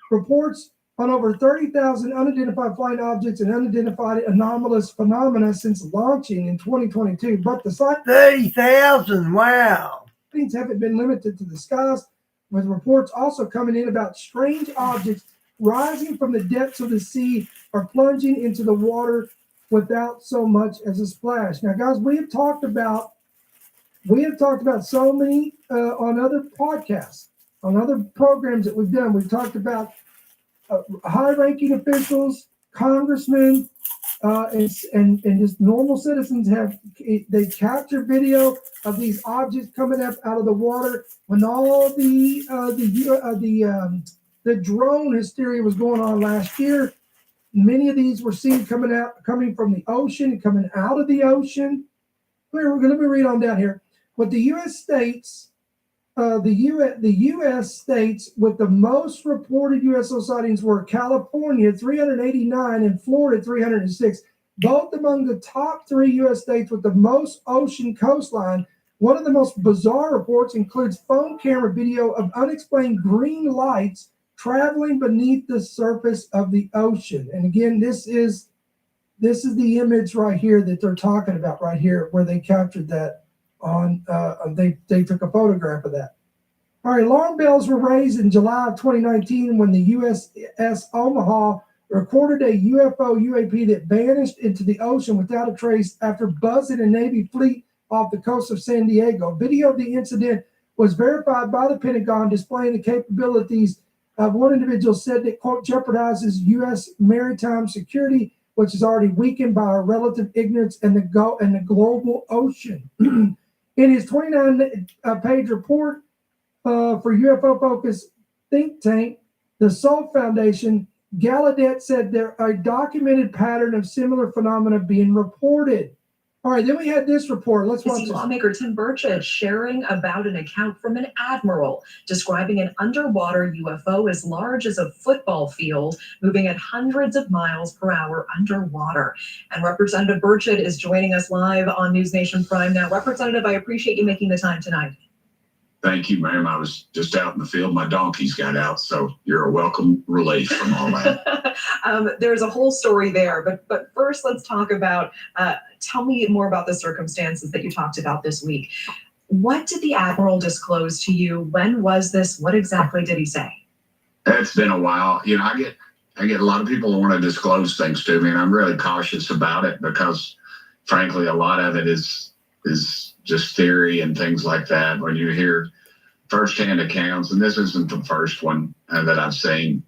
reports on over 30,000 unidentified flying objects and unidentified anomalous phenomena since launching in 2022. But the 30,000, wow. sightings haven't been limited to the skies, with reports also coming in about strange objects rising from the depths of the sea or plunging into the water without so much as a splash. Now, guys, we have talked about so many on other podcasts, on other programs that we've done. We've talked about high-ranking officials, congressmen, and just normal citizens they capture video of these objects coming up out of the water when all the drone hysteria was going on last year. Many of these were seen coming from the ocean, coming out of the ocean. Let me read on down here. What the U.S. states. The U.S. states with the most reported USO sightings were California, 389, and Florida, 306, both among the top 3 U.S. states with the most ocean coastline. One of the most bizarre reports includes phone camera video of unexplained green lights traveling beneath the surface of the ocean. And again, this is the image right here that they're talking about right here, where they captured that. They took a photograph of that. All right, alarm bells were raised in July of 2019 when the USS Omaha recorded a UAP that vanished into the ocean without a trace after buzzing a Navy fleet off the coast of San Diego. Video of the incident was verified by the Pentagon, displaying the capabilities of one individual said that, quote, jeopardizes U.S. maritime security, which is already weakened by our relative ignorance in the global ocean. In his 29-page report for UFO-focused think tank, the Sol Foundation, Gallaudet said there are a documented pattern of similar phenomena being reported. All right, then we had this report. Let's watch this. Lawmaker Tim Burchett sharing about an account from an admiral describing an underwater UFO as large as a football field, moving at hundreds of miles per hour underwater. And Representative Burchett is joining us live on News Nation Prime now. Representative, I appreciate you making the time tonight. Thank you, ma'am. I was just out in the field. My donkeys got out, so you're a welcome relief from all that. There's a whole story there, but first let's talk about, tell me more about the circumstances that you talked about this week. What did the Admiral disclose to you? When was this? What exactly did he say? It's been a while. You know, I get a lot of people who want to disclose things to me, and I'm really cautious about it because, frankly, a lot of it is just theory and things like that. When you hear firsthand accounts, and this isn't the first one that I've seen.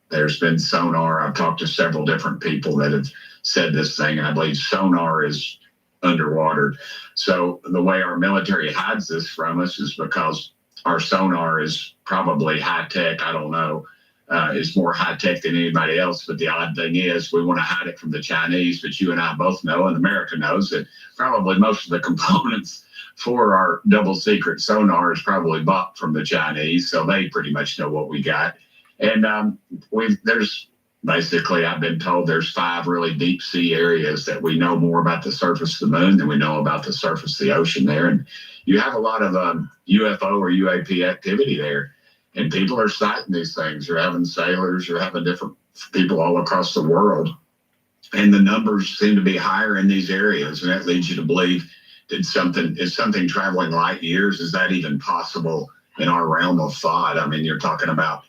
There's been sonar. I've talked to several different people that have said this thing, and I believe sonar is underwater. So the way our military hides this from us is because our sonar is probably high tech. I don't know. It's more high tech than anybody else. But the odd thing is we want to hide it from the Chinese. But you and I both know, and America knows, that probably most of the components for our double secret sonar is probably bought from the Chinese. So they pretty much know what we got. And there's basically, I've been told there's 5 really deep sea areas that we know more about the surface of the moon than we know about the surface of the ocean there. And you have a lot of UFO or UAP activity there. And people are sighting these things. You're having sailors, you're having different people all across the world. And the numbers seem to be higher in these areas. And that leads you to believe is something traveling light years? Is that even possible in our realm of thought? I mean, you're talking about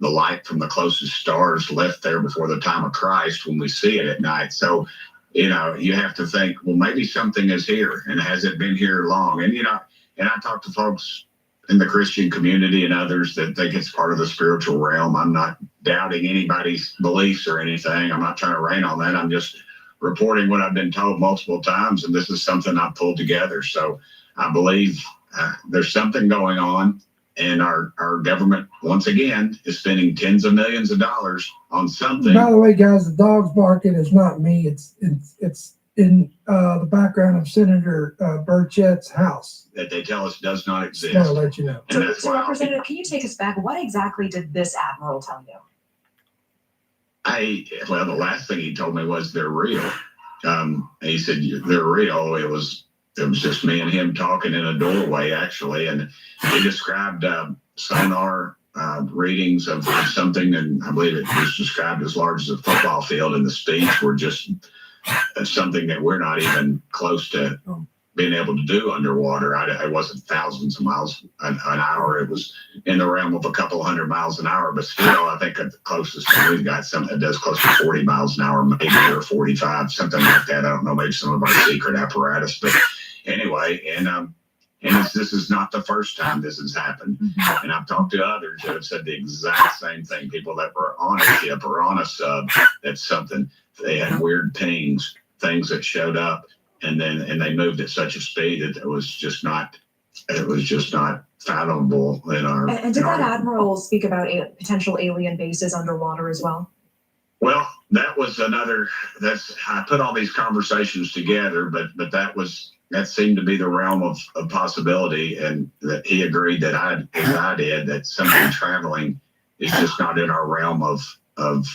the light from the closest stars left there before the time of Christ when we see it at night. So, you know, you have to think, well, maybe something is here, and has it been here long? And, you know, and I talk to folks in the Christian community and others that think it's part of the spiritual realm. I'm not doubting anybody's beliefs or anything. I'm not trying to rain on that. I'm just reporting what I've been told multiple times, and this is something I've pulled together. So I believe there's something going on. And our government, once again, is spending tens of millions of dollars on something. By the way, guys, the dog's barking is not me. It's in the background of Senator Burchett's house. That they tell us does not exist. Just want to let you know. And that's So why Representative, can you take us back? What exactly did this Admiral tell you? well, the last thing he told me was they're real. He said they're real. It was just me and him talking in a doorway, actually, and he described sonar readings of something, and I believe it was described as large as a football field, and the speeds were just something that we're not even close to being able to do underwater. It wasn't thousands of miles an hour. It was in the realm of a couple hundred miles an hour, but still, I think the closest thing we've got something that does close to 40 miles an hour, maybe, or 45, something like that. I don't know, maybe some of our secret apparatus, but anyway, and this is not the first time this has happened. Mm-hmm. And I've talked to others that have said the exact same thing. People that were on a ship or on a sub, that's something, they had weird pings, things that showed up, and they moved at such a speed that it was just not fathomable in our. And did that Admiral speak about potential alien bases underwater as well? Well, that was I put all these conversations together, but that seemed to be the realm of possibility, and that he agreed that I did, that something traveling is just not in our realm of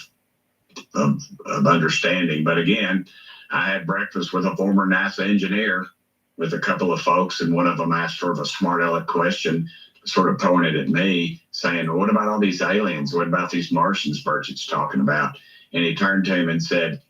understanding. But again, I had breakfast with a former NASA engineer with a couple of folks, and one of them asked sort of a smart aleck question, sort of pointed at me, saying, well, what about all these aliens? What about these Martians Burchett's talking about? And he turned to him and said,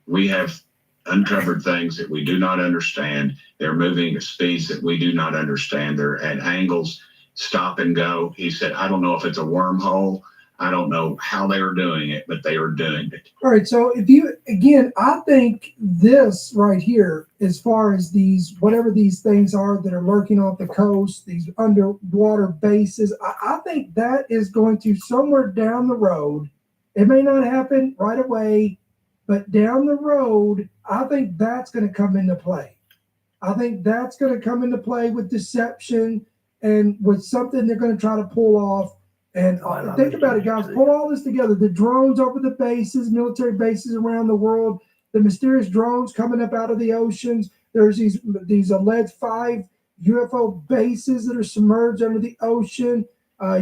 we have uncovered things that we do not understand. They're moving at speeds that we do not understand. They're at angles, stop and go. He said, I don't know if it's a wormhole. I don't know how they are doing it, but they are doing it. All right. So I think this right here, as far as whatever these things are that are lurking off the coast, these underwater bases, I think that is going to somewhere down the road. It may not happen right away, but down the road, I think that's going to come into play. I think that's going to come into play with deception and with something they're going to try to pull off. And think about it, guys. Pull all this together. The drones over the bases, military bases around the world, the mysterious drones coming up out of the oceans. There's these alleged 5 UFO bases that are submerged under the ocean.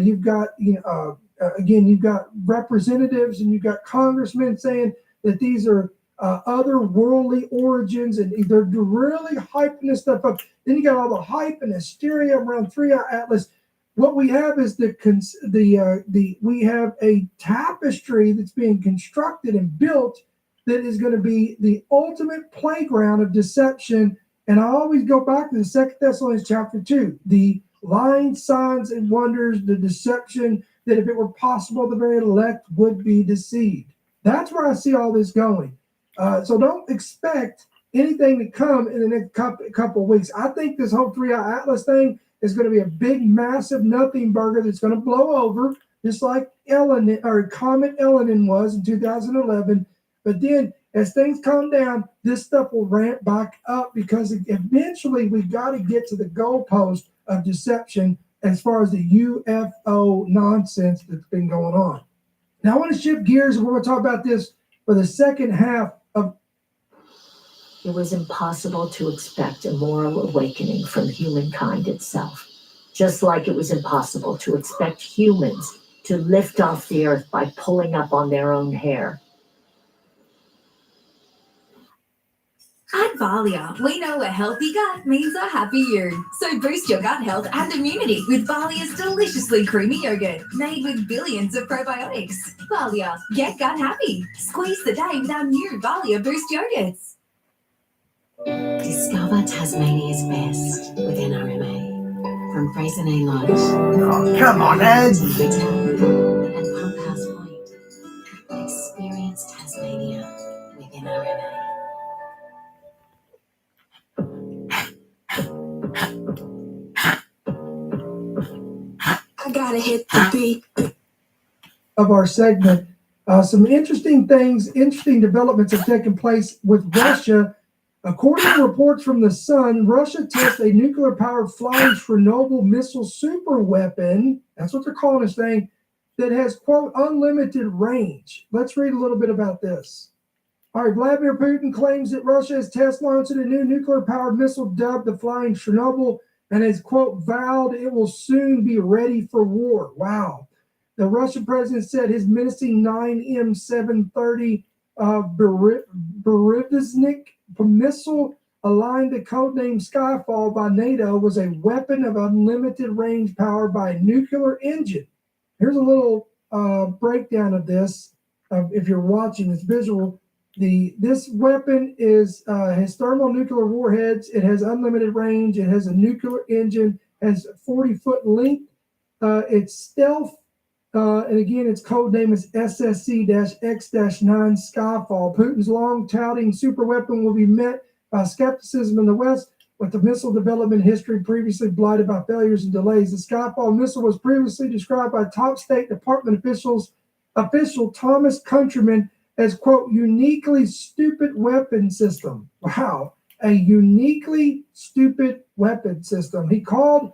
You've got again, you've got representatives and you've got congressmen saying that these are otherworldly origins, and they're really hyping this stuff up. Then you got all the hype and hysteria around 3i Atlas. What we have is we have a tapestry that's being constructed and built that is going to be the ultimate playground of deception. And I always go back to the 2 Thessalonians chapter 2, the lying signs and wonders, the deception that if it were possible, the very elect would be deceived. That's where I see all this going. So don't expect anything to come in the next couple of weeks. I think this whole 3i Atlas thing is going to be a big, massive nothing burger that's going to blow over, just like Comet Elenin was in 2011. But then, as things calm down, this stuff will ramp back up because eventually we've got to get to the goalpost of deception as far as the UFO nonsense that's been going on. Now, I want to shift gears and we're going to talk about this for the second half of. It was impossible to expect a moral awakening from humankind itself, just like it was impossible to expect humans to lift off the earth by pulling up on their own hair. At Valia, we know a healthy gut means a happy you. So boost your gut health and immunity with Valia's deliciously creamy yogurt, made with billions of probiotics. Valia, get gut happy. Squeeze the day with our new Valia Boost yogurts. Discover Tasmania's best with NRMA. From Freycinet Lodge. Oh, come on, Ed. To Freetown and Pump House Point. Experience Tasmania with NRMA. I gotta hit the beat. Of our segment, some interesting developments have taken place with Russia. According to reports from The Sun, Russia tests a nuclear-powered flying Chernobyl missile super weapon, that's what they're calling this thing, that has, quote, unlimited range. Let's read a little bit about this. All right, Vladimir Putin claims that Russia has test launched a new nuclear-powered missile dubbed the Flying Chernobyl and has, quote, vowed it will soon be ready for war. Wow. The Russian president said his menacing 9M730 Bereznik missile, aligned to codename Skyfall by NATO, was a weapon of unlimited range powered by a nuclear engine. Here's a little breakdown of this. If you're watching this visual, this weapon has thermonuclear warheads. It has unlimited range. It has a nuclear engine. Has 40-foot length. It's stealth. And again, its code name is SSC-X-9 Skyfall. Putin's long-touting super weapon will be met by skepticism in the West, with the missile development history previously blighted by failures and delays. The Skyfall missile was previously described by top State Department official Thomas Countryman as, quote, uniquely stupid weapon system. Wow, a uniquely stupid weapon system. He called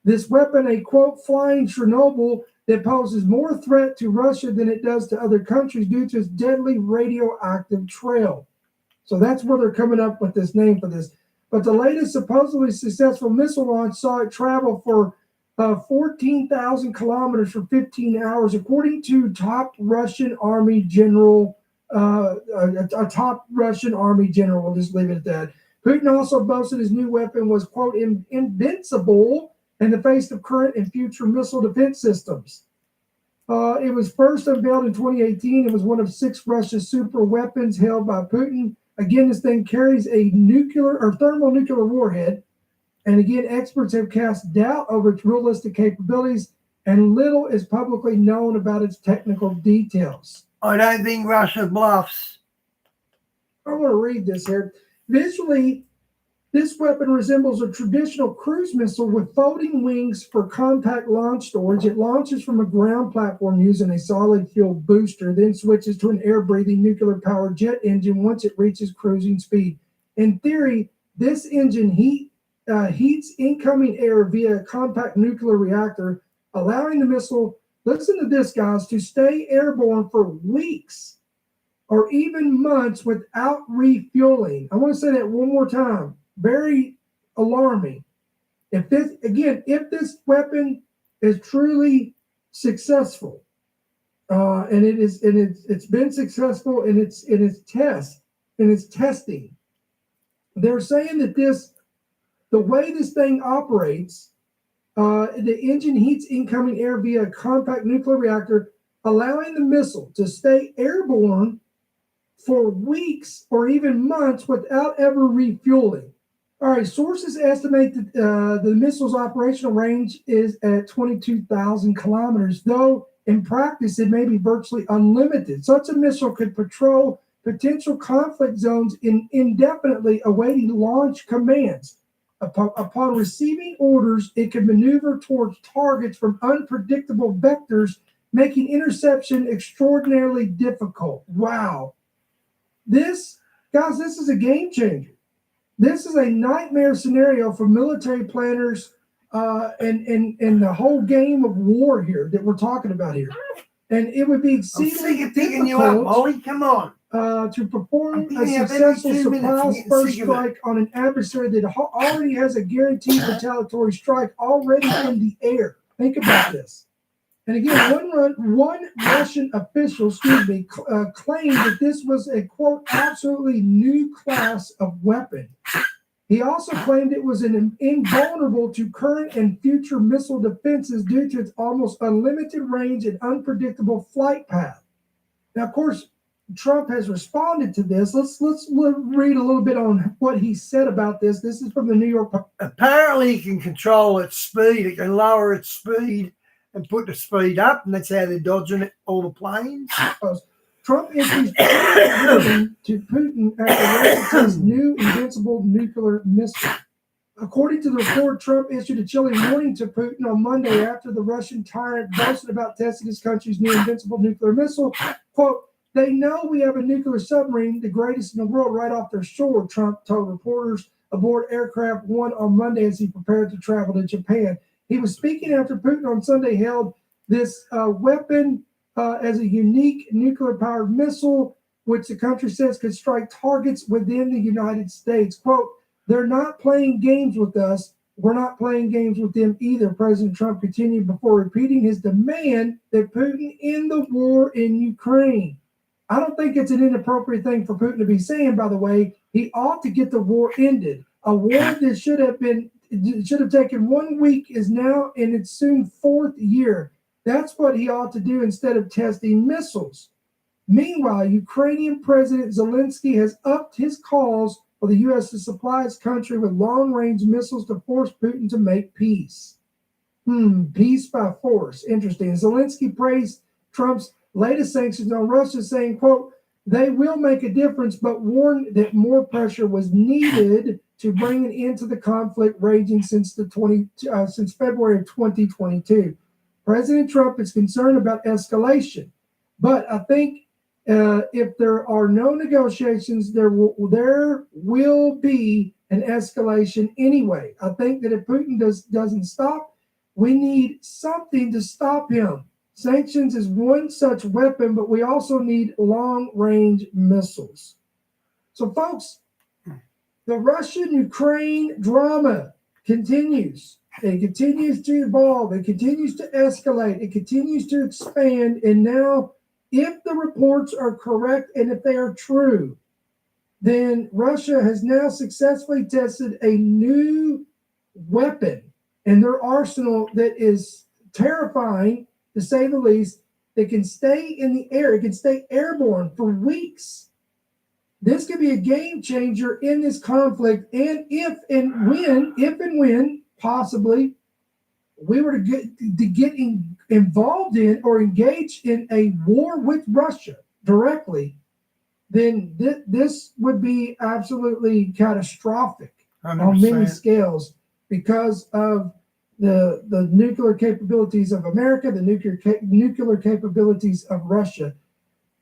this weapon a, quote, flying Chernobyl that poses more threat to Russia than it does to other countries due to its deadly radioactive trail. So that's where they're coming up with this name for this. But the latest supposedly successful missile launch saw it travel for 14,000 kilometers for 15 hours, according to top Russian Army general. A top Russian Army general. We'll just leave it at that. Putin also boasted his new weapon was, quote, invincible in the face of current and future missile defense systems. It was first unveiled in 2018. It was one of 6 Russian super weapons held by Putin. Again, this thing carries a nuclear or thermonuclear warhead. And again, experts have cast doubt over its realistic capabilities, and little is publicly known about its technical details. I don't think Russia bluffs. I want to read this here. Visually, this weapon resembles a traditional cruise missile with folding wings for compact launch storage. It launches from a ground platform using a solid fuel booster, then switches to an air-breathing nuclear-powered jet engine once it reaches cruising speed. In theory, this engine heats incoming air via a compact nuclear reactor, allowing the missile, listen to this, guys, to stay airborne for weeks or even months without refueling. I want to say that one more time. very alarming. If this weapon is truly successful, and it's been successful in its testing, they're saying that the way this thing operates, the engine heats incoming air via a compact nuclear reactor, allowing the missile to stay airborne for weeks or even months without ever refueling. All right, sources estimate that the missile's operational range is at 22,000 kilometers, though in practice it may be virtually unlimited. Such a missile could patrol potential conflict zones indefinitely, awaiting launch commands. Upon receiving orders, it can maneuver towards targets from unpredictable vectors, making interception extraordinarily difficult. Wow. This is a game changer. This is a nightmare scenario for military planners and the whole game of war here that we're talking about here. And it would be exceedingly difficult you up, Molly. Come on. To perform a successful surprise first strike on an adversary that already has a guaranteed retaliatory strike already in the air. Think about this. And again, one Russian official, claimed that this was a, quote, absolutely new class of weapon. He also claimed it was invulnerable to current and future missile defenses due to its almost unlimited range and unpredictable flight path. Now, of course, Trump has responded to this. Let's read a little bit on what he said about this. This is from the New York Post. Apparently, he can control its speed. It can lower its speed and put the speed up, and that's how they're dodging it, all the planes. Trump issues to Putin after Russia tests new invincible nuclear missile. According to the report, Trump issued a chilling warning to Putin on Monday after the Russian tyrant boasted about testing his country's new invincible nuclear missile. Quote, "They know we have a nuclear submarine, the greatest in the world, right off their shore," Trump told reporters aboard Aircraft One on Monday as he prepared to travel to Japan. He was speaking after Putin on Sunday hailed this weapon as a unique nuclear-powered missile, which the country says could strike targets within the United States. Quote, "They're not playing games with us. We're not playing games with them either," President Trump continued before repeating his demand that Putin end the war in Ukraine. I don't think it's an inappropriate thing for Putin to be saying, by the way. He ought to get the war ended. A war that should have taken 1 week is now in its soon 4th year. That's what he ought to do instead of testing missiles. Meanwhile, Ukrainian President Zelensky has upped his calls for the U.S. to supply his country with long-range missiles to force Putin to make peace. Peace by force. Interesting. Zelensky praised Trump's latest sanctions on Russia, saying, quote, "They will make a difference," but warned that more pressure was needed to bring an end to the conflict raging since February of 2022. President Trump is concerned about escalation, but I think if there are no negotiations, there will be an escalation anyway. I think that if Putin doesn't stop, we need something to stop him. Sanctions is one such weapon, but we also need long-range missiles. So, folks, the Russian-Ukraine drama continues. It continues to evolve. It continues to escalate. It continues to expand. And now, if the reports are correct and if they are true, then Russia has now successfully tested a new weapon in their arsenal that is terrifying, to say the least. It can stay in the air. It can stay airborne for weeks. This could be a game changer in this conflict. And if and when possibly we were to get involved in or engage in a war with Russia directly, then this would be absolutely catastrophic 100%. On many scales because of the nuclear capabilities of America, the nuclear capabilities of Russia.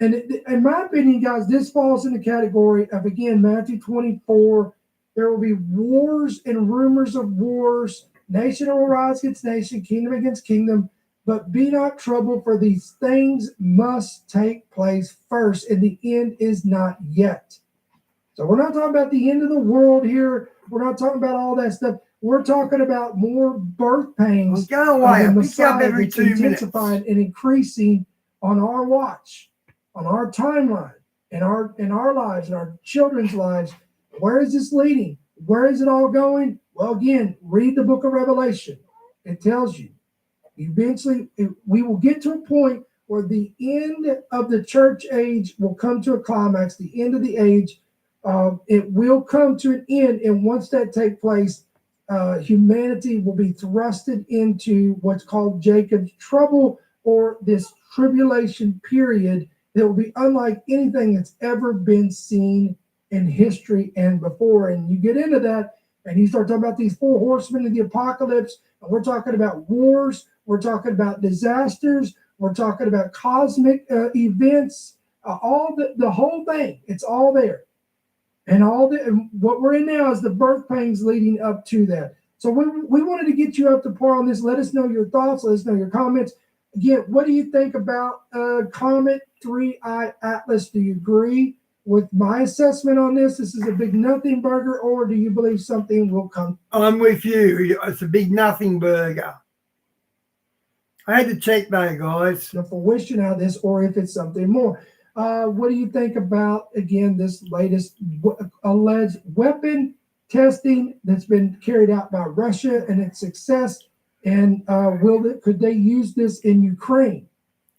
And in my opinion, guys, this falls in the category of, again, Matthew 24. There will be wars and rumors of wars. Nation will rise against nation, kingdom against kingdom. But be not troubled, for these things must take place first, and the end is not yet. So we're not talking about the end of the world here. We're not talking about all that stuff. We're talking about more birth pains Go of away. the I pick you up Messiah every that's 2 minutes. intensifying and increasing on our watch, on our timeline, in our lives, in our children's lives. Where is this leading? Where is it all going? Well, again, read the book of Revelation. It tells you. Eventually, we will get to a point where the end of the church age will come to a climax, the end of the age. It will come to an end. And once that takes place, humanity will be thrusted into what's called Jacob's trouble, or this tribulation period that will be unlike anything that's ever been seen in history and before. And you get into that, and you start talking about these 4 horsemen of the apocalypse, and we're talking about wars, we're talking about disasters, we're talking about cosmic events, all the whole thing. It's all there. And what we're in now is the birth pains leading up to that. So we wanted to get you up to par on this. Let us know your thoughts. Let us know your comments. Again, what do you think about Comet 3I Atlas? Do you agree with my assessment on this? This is a big nothing burger, or do you believe something will come? I'm with you. It's a big nothing burger. I had to check that, guys. The fruition out of this, or if it's something more. What do you think about, again, this latest alleged weapon testing that's been carried out by Russia and its success? And could they use this in Ukraine?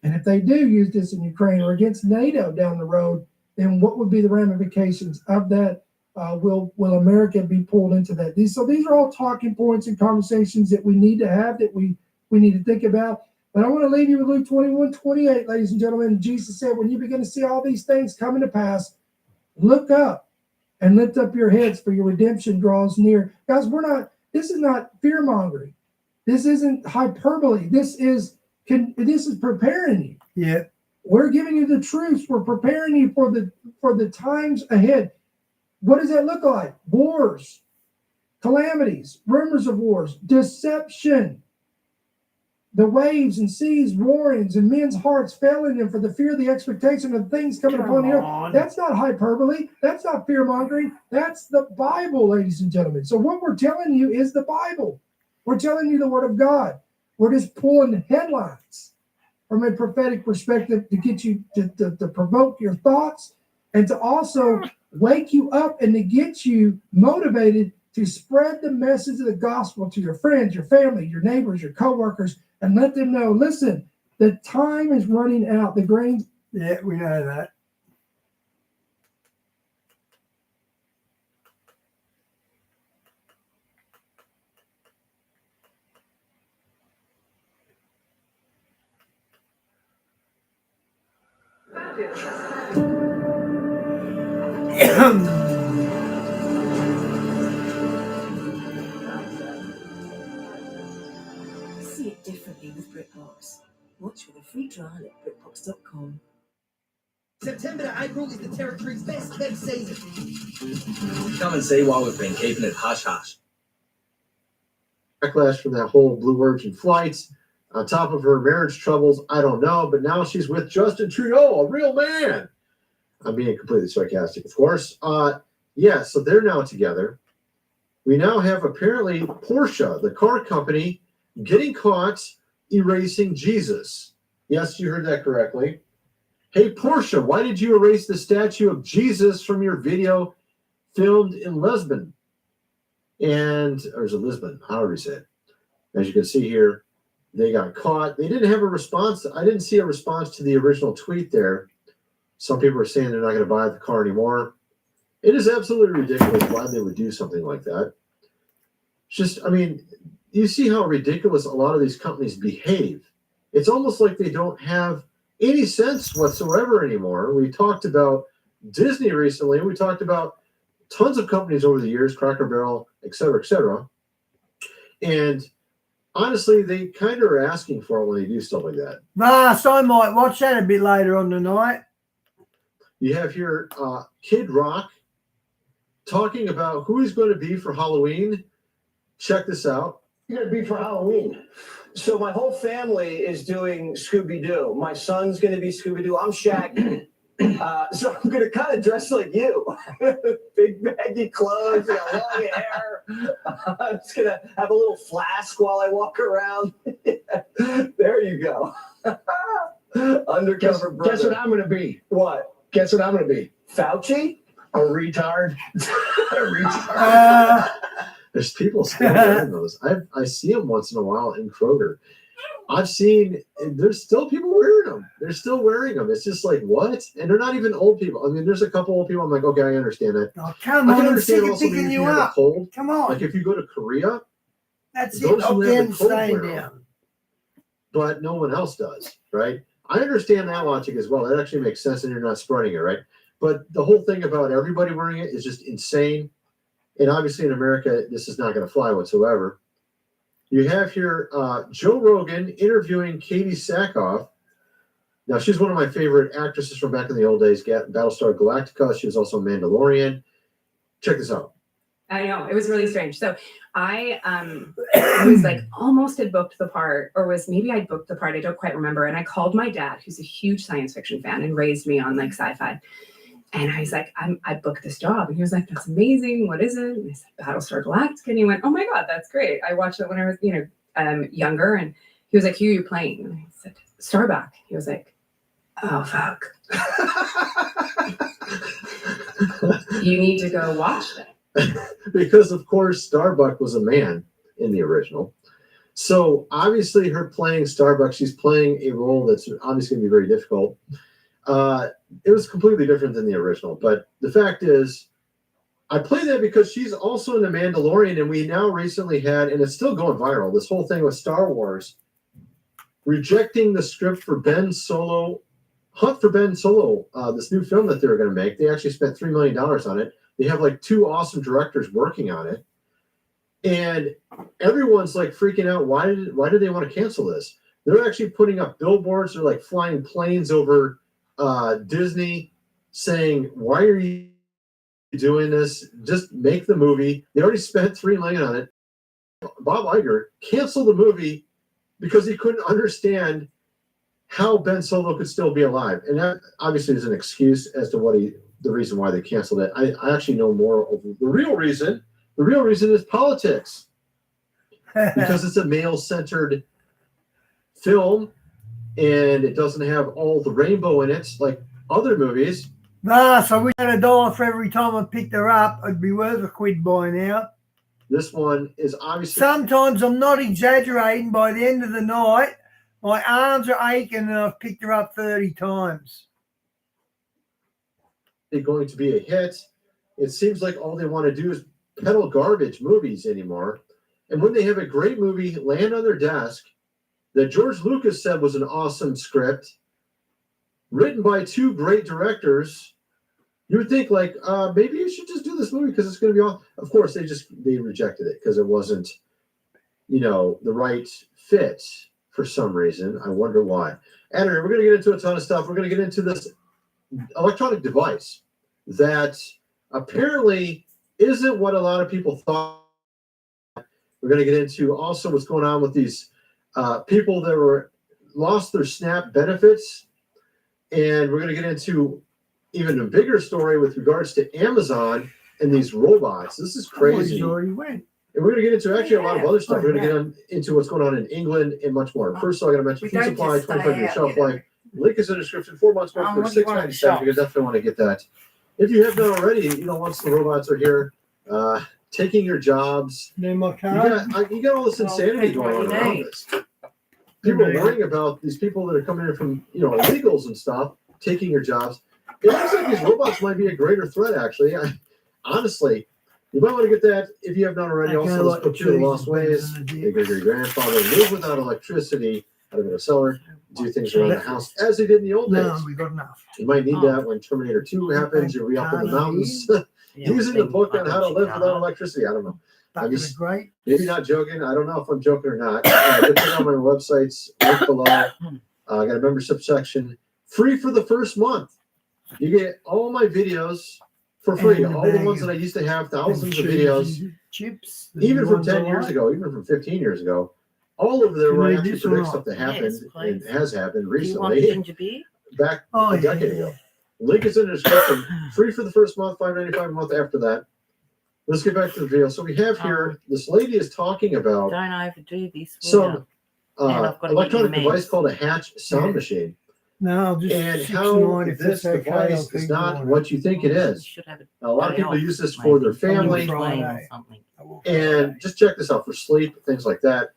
And if they do use this in Ukraine or against NATO down the road, then what would be the ramifications of that? Will America be pulled into that? These are all talking points and conversations that we need to have, that we need to think about. But I want to leave you with Luke 21:28, ladies and gentlemen. Jesus said, when you begin to see all these things coming to pass, look up and lift up your heads, for your redemption draws near. Guys, this is not fear-mongering. This isn't hyperbole. This is preparing you. Yeah. We're giving you the truth. We're preparing you for the times ahead. What does that look like? Wars, calamities, rumors of wars, deception, the waves and seas roarings, and men's hearts failing them for the fear of the expectation of things coming upon the earth. That's not hyperbole. That's not fear-mongering. That's the Bible, ladies and gentlemen. So what we're telling you is the Bible. We're telling you the Word of God. We're just pulling headlines from a prophetic perspective to get you to provoke your thoughts, and to also wake you up and to get you motivated to spread the message of the gospel to your friends, your family, your neighbors, your coworkers, and let them know, listen, the time is running out. The grain. Yeah, we know that. See it differently with BritBox. Watch with a free trial at BritBox.com. September to April is the territory's best kept season. Come and see why we've been keeping it hush-hush. Backlash from that whole Blue Origin flights. On top of her marriage troubles, I don't know, but now she's with Justin Trudeau, a real man. I'm being completely sarcastic, of course. Yeah, so they're now together. We now have apparently Porsche, the car company, getting caught erasing Jesus. Yes, you heard that correctly. Hey, Porsche, why did you erase the statue of Jesus from your video filmed in Lisbon? Or is it Lisbon? However you say it. As you can see here, they got caught. They didn't have a response. I didn't see a response to the original tweet there. Some people are saying they're not going to buy the car anymore. It is absolutely ridiculous why they would do something like that. Just, I mean, you see how ridiculous a lot of these companies behave. It's almost like they don't have any sense whatsoever anymore. We talked about Disney recently. We talked about tons of companies over the years, Cracker Barrel, et cetera, et cetera. And honestly, they kind of are asking for it when they do stuff like that. So I might watch that a bit later on tonight. You have here Kid Rock talking about who he's going to be for Halloween. Check this out. You're going to be for Halloween. So my whole family is doing Scooby-Doo. My son's going to be Scooby-Doo. I'm Shaggy. So I'm gonna kind of dress like you, big baggy clothes, long hair. I'm just gonna have a little flask while I walk around. There you go. Undercover brother. Guess what I'm gonna be? What? Guess what I'm gonna be? Fauci? A retard. A retard. There's people still wearing those. I see them once in a while in Kroger. I've seen there's still people wearing them. They're still wearing them. It's just like what? And they're not even old people. I mean, there's a couple old people. I'm like, okay, I understand that. Oh, come I on, can I'm understand sick of also picking if you have a up. cold. Come on. Like if you go to Korea, That's those it. who Up have there a and cold staying wear 'em. down. But no one else does, right? I understand that logic as well. That actually makes sense, and you're not spreading it, right? But the whole thing about everybody wearing it is just insane. And obviously in America, this is not going to fly whatsoever. You have here Joe Rogan interviewing Katie Sackhoff. Now, she's one of my favorite actresses from back in the old days, Battlestar Galactica. She was also Mandalorian. Check this out. I know, it was really strange. So I was like almost had booked the part, or maybe I'd booked the part, I don't quite remember. And I called my dad, who's a huge science fiction fan and raised me on like sci-fi. And I was like, I booked this job. And he was like, that's amazing. What is it? And I said, Battlestar Galactica. And he went, oh my God, that's great. I watched it when I was, younger. And he was like, who are you playing? And I said, Starbuck. He was like, oh, fuck. You need to go watch that. Because, of course, Starbuck was a man in the original. So, obviously, her playing Starbuck, she's playing a role that's obviously going to be very difficult. It was completely different than the original. But the fact is, I play that because she's also in The Mandalorian, and we now recently had, and it's still going viral, this whole thing with Star Wars rejecting the script for Ben Solo, Hunt for Ben Solo, this new film that they were going to make. They actually spent $3 million on it. They have like 2 awesome directors working on it. And everyone's like freaking out. Why did they want to cancel this? They're actually putting up billboards. They're like flying planes over Disney saying, why are you doing this? Just make the movie. They already spent $3 million on it. Bob Iger canceled the movie because he couldn't understand how Ben Solo could still be alive. And that obviously is an excuse as to the reason why they canceled it. I actually know more of the real reason. The real reason is politics. Because it's a male-centered film and it doesn't have all the rainbow in it like other movies. Nah, so we had $1 for every time I picked her up. It'd be worth a quid by now. This one is obviously... Sometimes I'm not exaggerating. By the end of the night, my arms are aching and I've picked her up 30 times. They're going to be a hit. It seems like all they want to do is peddle garbage movies anymore. And when they have a great movie land on their desk that George Lucas said was an awesome script, written by 2 great directors, you would think like, maybe you should just do this movie because it's going to be awesome. Of course, they rejected it because it wasn't, the right fit for some reason. I wonder why. Anyway, we're going to get into a ton of stuff. We're going to get into this electronic device that apparently isn't what a lot of people thought. We're going to get into also what's going on with these people that lost their SNAP benefits. And we're going to get into even a bigger story with regards to Amazon and these robots. This is crazy. Already went. And we're going to get into actually a lot of other stuff. We're going to get into what's going on in England and much more. First of all, I got to mention Food Supply, 25-year shelf life. Link is in the description. 4 months more for $6.97. You're definitely want to get that. If you have not already, once the robots are here, taking your jobs, you got all this insanity going on around this. People are worrying about these people that are coming in from illegals and stuff, taking your jobs. It looks like these robots might be a greater threat, actually. Honestly, you might want to get that if you have not already. Also, let's go through the lost ways. Because your grandfather lived without electricity, how to go to a cellar, do things around the house as they did in the old days. No, we got enough. You might need that when Terminator 2 happens. You'll be up in the mountains using the book on how to live without electricity. I don't know. I'm just great. Maybe not joking. I don't know if I'm joking or not. Good thing on my websites, link below. I got a membership section. Free for the first month. You get all my videos for free. All the ones that I used to have, thousands of videos. Chips. Even from 10 years ago, even from 15 years ago. All over there where I actually predict stuff that happened and has happened recently. Back a decade ago. Link is in the description. Free for the first month, $5.95 a month after that. Let's get back to the video. So we have here, this lady is talking about Don't overdo this. some And I've got to electronic get your device called a Hatch sound machine. No, just And 6 how to 9 if this that's okay. device I'll is keep not going. what you think it is. A lot of people use this for their family. Friday. And just check this out for sleep, things like that.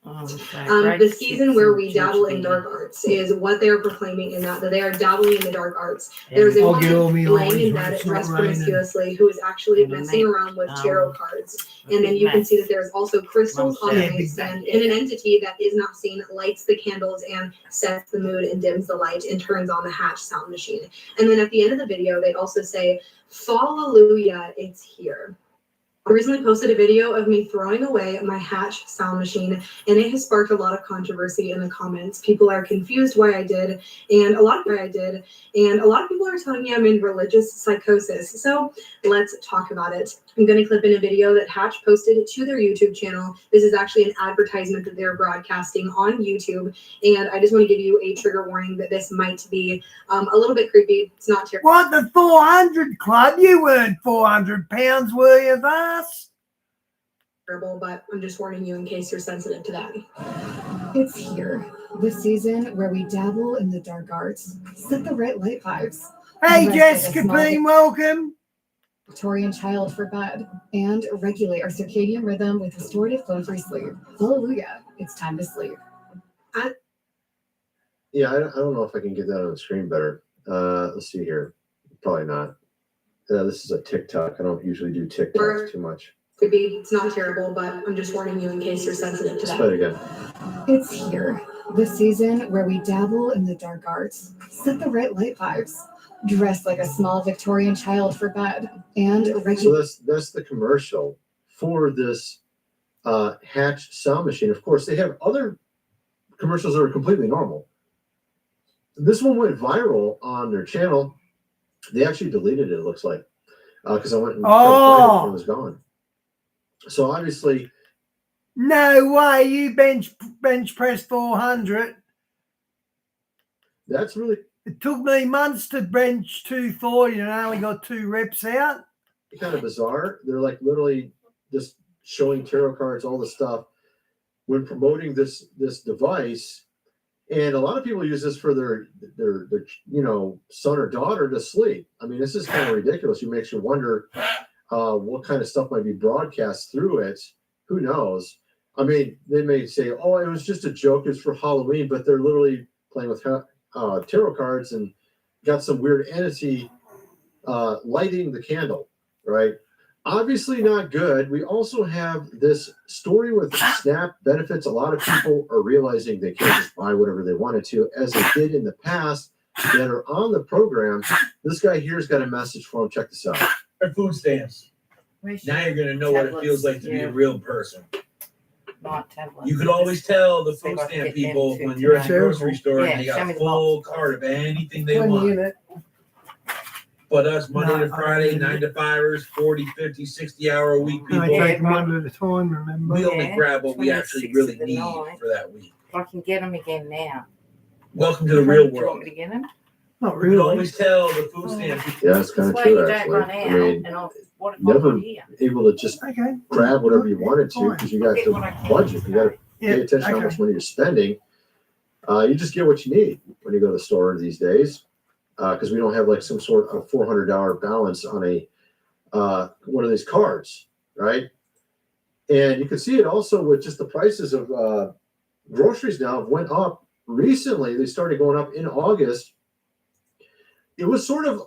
The season where we dabble in dark arts is what they're proclaiming in that they are dabbling in the dark arts. There's a woman laying in bed dressed promiscuously who is actually messing around with tarot cards. And then you can see that there's also crystals on the nightstand, and an entity that is not seen lights the candles and sets the mood and dims the light and turns on the Hatch sound machine. And then at the end of the video, they also say, "Hallelujah, it's here." I recently posted a video of me throwing away my Hatch sound machine, and it has sparked a lot of controversy in the comments. People are confused why I did, and a lot of people are telling me I'm in religious psychosis. So let's talk about it. I'm going to clip in a video that Hatch posted to their YouTube channel. This is actually an advertisement that they're broadcasting on YouTube, and I just want to give you a trigger warning that this might be a little bit creepy. It's not terrible. What, the 400 Club? You weren't 400 pounds, were you, Vas? But I'm just warning you in case you're sensitive to that. It's here, the season where we dabble in the dark arts, set the right light vibes. Hey, rest Jessica like a small Bean, welcome. Victorian child for bed, and regulate our circadian rhythm with restorative phone-free sleep. Hallelujah, it's time to sleep. Yeah, I don't know if I can get that on the screen better. Let's see here. Probably not. This is a TikTok. I don't usually do TikToks too much. Could be, it's not terrible, but I'm just warning you in case you're sensitive to Let's that. play it again. It's here, the season where we dabble in the dark arts, set the right light vibes, dress like a small Victorian child for bed, and So that's the commercial for this Hatch sound machine. Of course, they have other commercials that are completely normal. This one went viral on their channel. They actually deleted it, it looks like, because I went and tried to find it and it was gone. So obviously, No way, you bench press 400. That's really. It took me months to bench 240 and I only got 2 reps out. kind of bizarre. They're like literally just showing tarot cards, all this stuff when promoting this device. And a lot of people use this for their son or daughter to sleep. I mean, this is kind of ridiculous. It makes you wonder what kind of stuff might be broadcast through it. Who knows? I mean, they may say, "Oh, it was just a joke. It's for Halloween," but they're literally playing with tarot cards and got some weird entity lighting the candle, right? Obviously not good. We also have this story with SNAP benefits. A lot of people are realizing they can't just buy whatever they wanted to, as they did in the past, that are on the program. This guy here's got a message for him. Check this out. Or food stamps. Now you're going to know what it feels like to be a real person. You could always tell the food stamp people when you're at the grocery store and they got a full cart of anything they want. But us Monday to Friday, 9 to 5ers, 40, 50, 60-hour a week people, I take one at a time, remember? we only grab what we actually really need for that week. I can get them again now. Welcome to the real Do you want world. me to get them? Not You can really. always tell the food stamp people. Yeah, that's kind of That's why you true, don't actually. run I out. mean, And what if never I'm here? able to just grab whatever you wanted to because you got to budget. You got to pay attention to how much money you're spending. You just get what you need when you go to the store these days, because we don't have like some sort of $400 balance on a one of these cards, right? And you can see it also with just the prices of groceries now went up recently. They started going up in August. It was sort of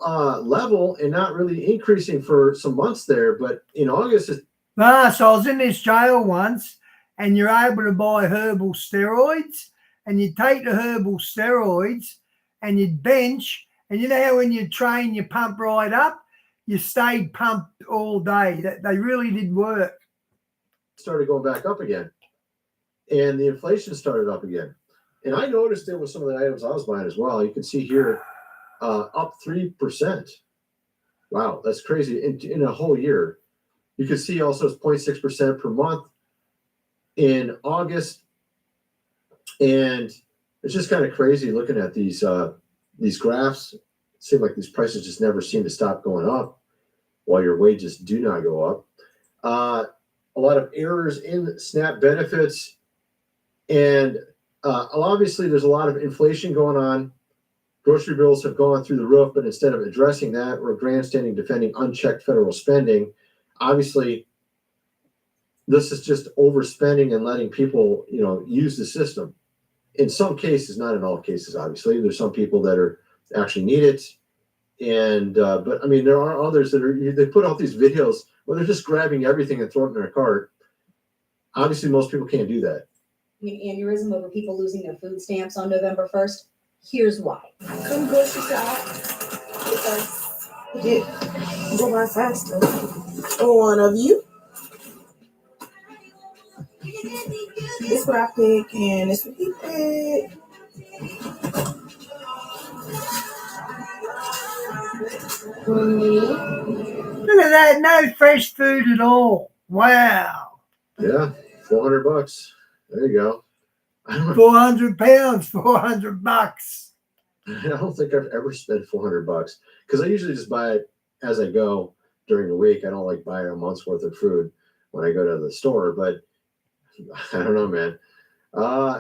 level and not really increasing for some months there, but in August, So I was in this jail once, and you're able to buy herbal steroids, and you take the herbal steroids, and you'd bench, and you know how when you train, you pump right up? You stayed pumped all day. They really did work. started going back up again, and the inflation started up again. And I noticed it with some of the items I was buying as well. You can see here up 3%. Wow, that's crazy in a whole year. You can see also it's 0.6% per month in August, and it's just kind of crazy looking at these these graphs seem like these prices just never seem to stop going up, while your wages do not go up. A lot of errors in SNAP benefits, and obviously there's a lot of inflation going on. Grocery bills have gone through the roof, but instead of addressing that, we're grandstanding defending unchecked federal spending. Obviously, this is just overspending and letting people, use the system. In some cases, not in all cases, obviously. There's some people that are actually need it. And but I mean, there are others that they put out these videos where they're just grabbing everything and throwing it in their cart. Obviously, most people can't do that. I mean, aneurysm over people losing their food stamps on November 1st. Here's why. Some grocery shop because it go by faster. One of you. This what I pick, and this what he pick. Look at that, no fresh food at all. Wow. Yeah, $400. There you go. 400 pounds, $400. I don't think I've ever spent $400 because I usually just buy it as I go during the week. I don't like buying a month's worth of food when I go to the store, but I don't know, man.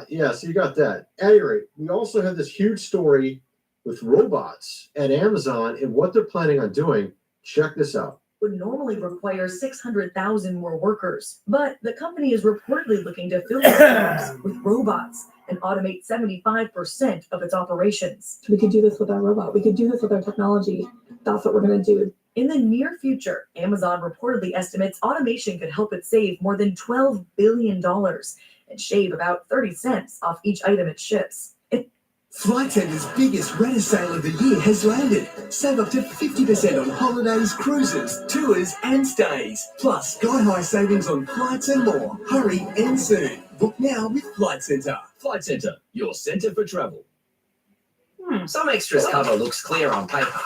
Yeah, so you got that. At any rate, we also have this huge story with robots at Amazon and what they're planning on doing. Check this out. Would normally require 600,000 more workers, but the company is reportedly looking to fill these jobs with robots and automate 75% of its operations. We could do this with our robot. We could do this with our technology. That's what we're going to do. In the near future, Amazon reportedly estimates automation could help it save more than $12 billion and shave about 30 cents off each item it ships. Flight Centre's biggest Redder sale of the year has landed. Save up to 50% on holidays, cruises, tours and stays. Plus, sky-high savings on flights and more. Hurry, end soon. Book now with Flight Centre. Flight Centre, your centre for travel. Some extras cover looks clear on paper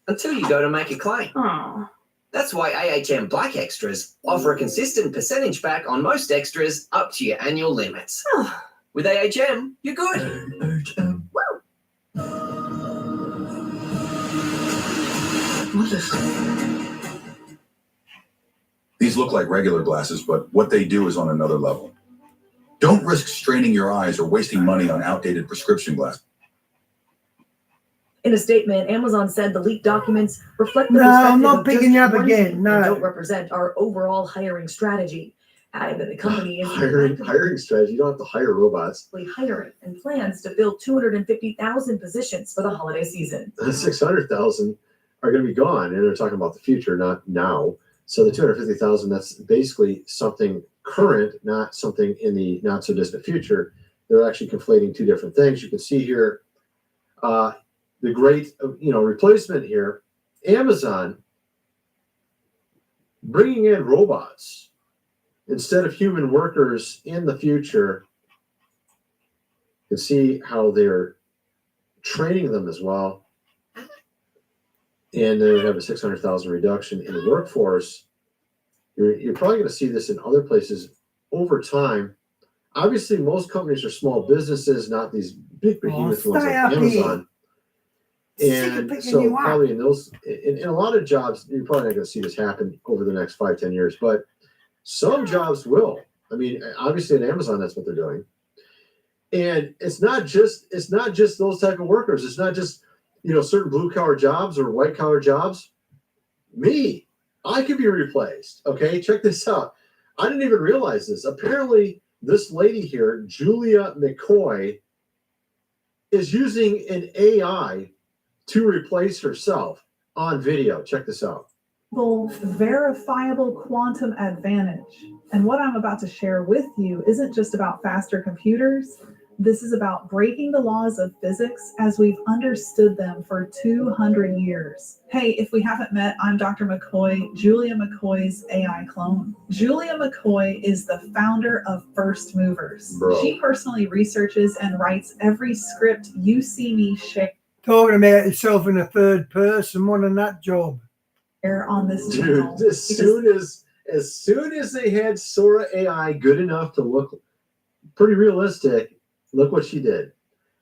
until you go to make a claim. That's why AHM Black Extras offer a consistent percentage back on most extras up to your annual limits. With AHM, you're good. These look like regular glasses, but what they do is on another level. Don't risk straining your eyes or wasting money on outdated prescription glasses. In a statement, Amazon said the leaked documents reflect the No, I'm perspective not of picking you just up one again, team no. and don't represent our overall hiring strategy. Adding that the company is Hiring strategy. You don't have to hire robots. actively hiring and plans to fill 250,000 positions for the holiday season. 600,000 are going to be gone, and they're talking about the future, not now. So the 250,000, that's basically something current, not something in the not so distant future. They're actually conflating two different things. You can see here the great replacement here. Amazon bringing in robots instead of human workers in the future. You can see how they're training them as well. And then we have a 600,000 reduction in the workforce. You're probably going to see this in other places over time. Obviously, most companies are small businesses, not these big behemoth ones like Amazon. And so probably in those, in a lot of jobs, you're probably not going to see this happen over the next 5-10 years, but some jobs will. I mean, obviously at Amazon, that's what they're doing. And it's not just those type of workers. It's not just, certain blue collar jobs or white collar jobs. Me, I could be replaced. Okay, check this out. I didn't even realize this. Apparently, this lady here, Julia McCoy, is using an AI to replace herself on video. Check this out. Verifiable quantum advantage. And what I'm about to share with you isn't just about faster computers. This is about breaking the laws of physics as we've understood them for 200 years. Hey, if we haven't met, I'm Dr. McCoy, Julia McCoy's AI clone. Julia McCoy is the founder of First Movers. Bro. She personally researches and writes every script you see me share Talking about yourself in the third person, what a nut job. on this channel. Dude, as soon as they had Sora AI good enough to look pretty realistic, look what she did.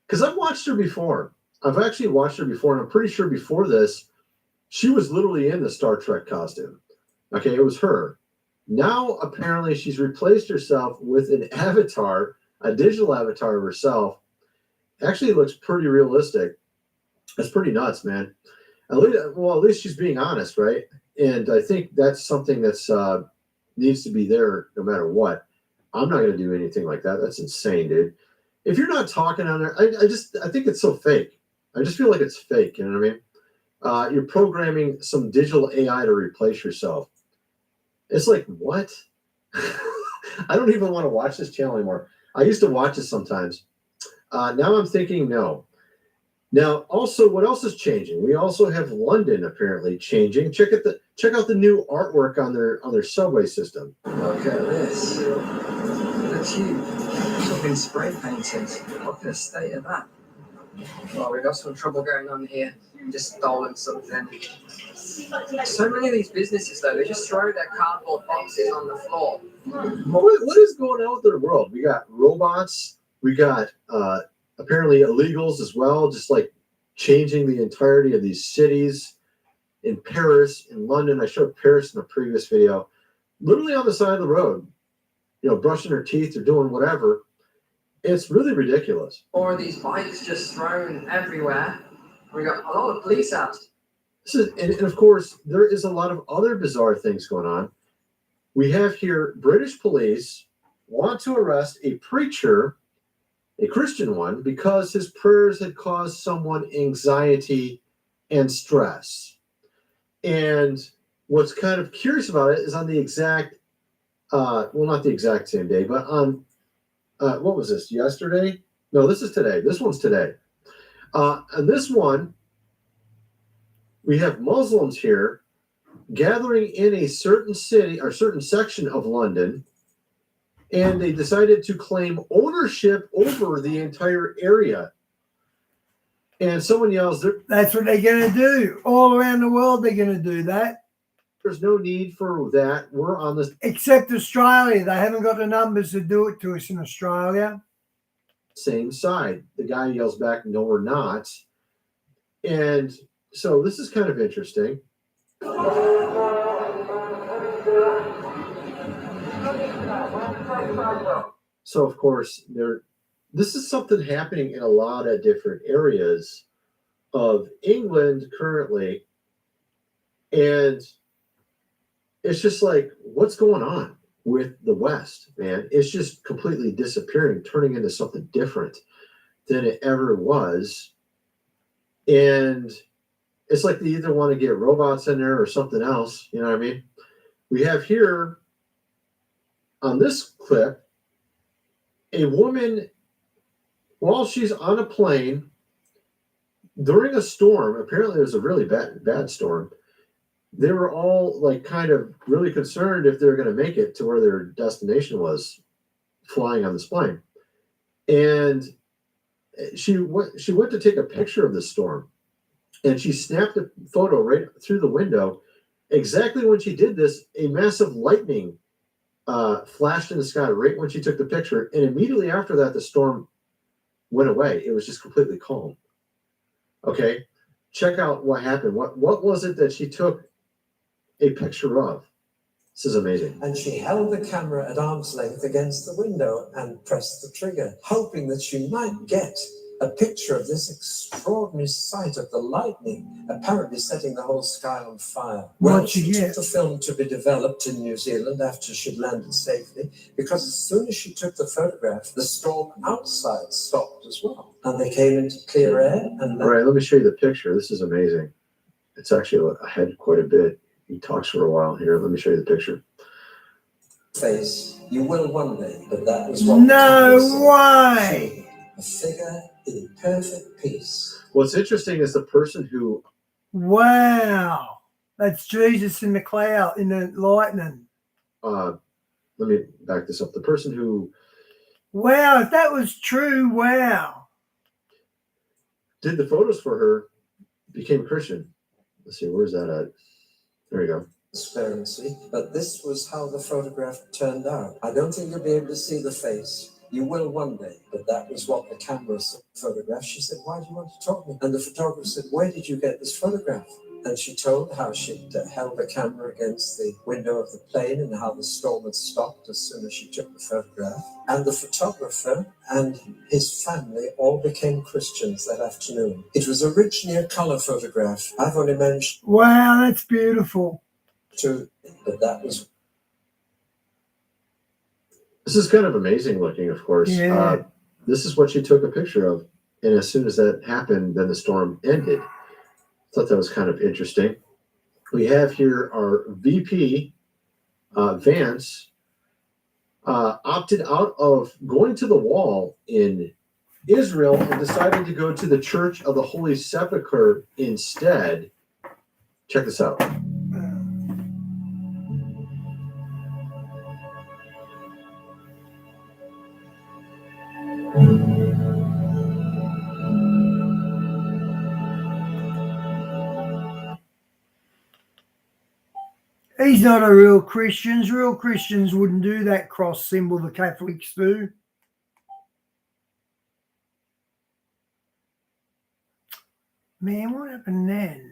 Because I've watched her before. I've actually watched her before, and I'm pretty sure before this, she was literally in the Star Trek costume. Okay, it was her. Now, apparently, she's replaced herself with an avatar, a digital avatar of herself. Actually, it looks pretty realistic. That's pretty nuts, man. At least she's being honest, right? And I think that's something that's needs to be there no matter what. I'm not going to do anything like that. That's insane, dude. If you're not talking on there, I think it's so fake. I just feel like it's fake. You know what I mean? You're programming some digital AI to replace yourself. It's like, what? I don't even want to watch this channel anymore. I used to watch it sometimes. Now I'm thinking no. Now, also, what else is changing? We also have London apparently changing. Check out the new artwork on their subway system. Look at this. That's huge. It's all been spray painted. Look at the state of that. Well, we've got some trouble going on here. Just stolen something. So many of these businesses, though, they just throw their cardboard boxes on the floor. What is going on with the world? We got robots. We got apparently illegals as well, just like changing the entirety of these cities. In Paris, in London, I showed Paris in a previous video, literally on the side of the road, brushing their teeth or doing whatever. It's really ridiculous. Or these bikes just thrown everywhere. We got a lot of police out. And of course, there is a lot of other bizarre things going on. We have here British police want to arrest a preacher, a Christian one, because his prayers had caused someone anxiety and stress. And what's kind of curious about it is on the exact, not the exact same day, but on, what was this, yesterday? No, this is today. This one's today. And this one, we have Muslims here gathering in a certain city or certain section of London, and they decided to claim ownership over the entire area. And someone yells, that's what they're going to do. All around the world, they're going to do that. There's no need for that. We're on this. Except Australia. They haven't got the numbers to do it to us in Australia. Same side. The guy yells back, no, we're not. And so this is kind of interesting. So, of course, this is something happening in a lot of different areas of England currently. And it's just like, what's going on with the West, man? It's just completely disappearing, turning into something different than it ever was. And it's like they either want to get robots in there or something else. You know what I mean? We have here on this clip a woman, while she's on a plane during a storm, apparently it was a really bad storm. They were all like kind of really concerned if they were going to make it to where their destination was, flying on this plane. And she went to take a picture of the storm, and she snapped a photo right through the window. Exactly when she did this, a massive lightning flashed in the sky right when she took the picture, and immediately after that, the storm went away. It was just completely calm. Okay, check out what happened. What was it that she took a picture of? This is amazing. And she held the camera at arm's length against the window and pressed the trigger, hoping that she might get a picture of this extraordinary sight of the lightning apparently setting the whole sky on fire. Well, she took the film to be developed in New Zealand after she'd landed safely, because as soon as she took the photograph, the storm outside stopped as well. And they came into clear air. And all right, let me show you the picture. This is amazing. It's actually ahead quite a bit. He talks for a while here. Let me show you the picture. Face, you will one day, but that was what. No way. A figure in perfect peace. What's interesting is the person who. Wow, that's Jesus in the cloud, in the lightning. Let me back this up. The person who. Wow, if that was true, wow. Did the photos for her, became a Christian. Let's see, where's that at? There you go. Transparency, but this was how the photograph turned out. I don't think you'll be able to see the face, You will one day, but that was what the camera photographed. She said, why do you want to talk to me? And the photographer said, where did you get this photograph? And she told how she'd held the camera against the window of the plane and how the storm had stopped as soon as she took the photograph. And the photographer and his family all became Christians that afternoon. It was originally a color photograph. I've only managed. Wow, that's beautiful. But that was. This is kind of amazing looking, of course. Yeah. This is what she took a picture of. And as soon as that happened, then the storm ended. Thought that was kind of interesting. We have here our VP, Vance, opted out of going to the wall in Israel and decided to go to the Church of the Holy Sepulchre instead. Check this out. He's not a real Christian. Real Christians wouldn't do that cross symbol the Catholics do. Man, what happened then?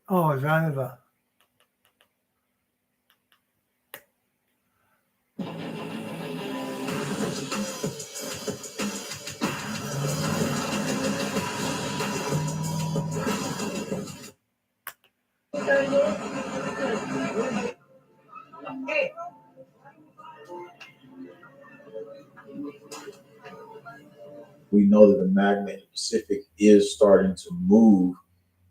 Oh, it's over. We know that the magma in the Pacific is starting to move,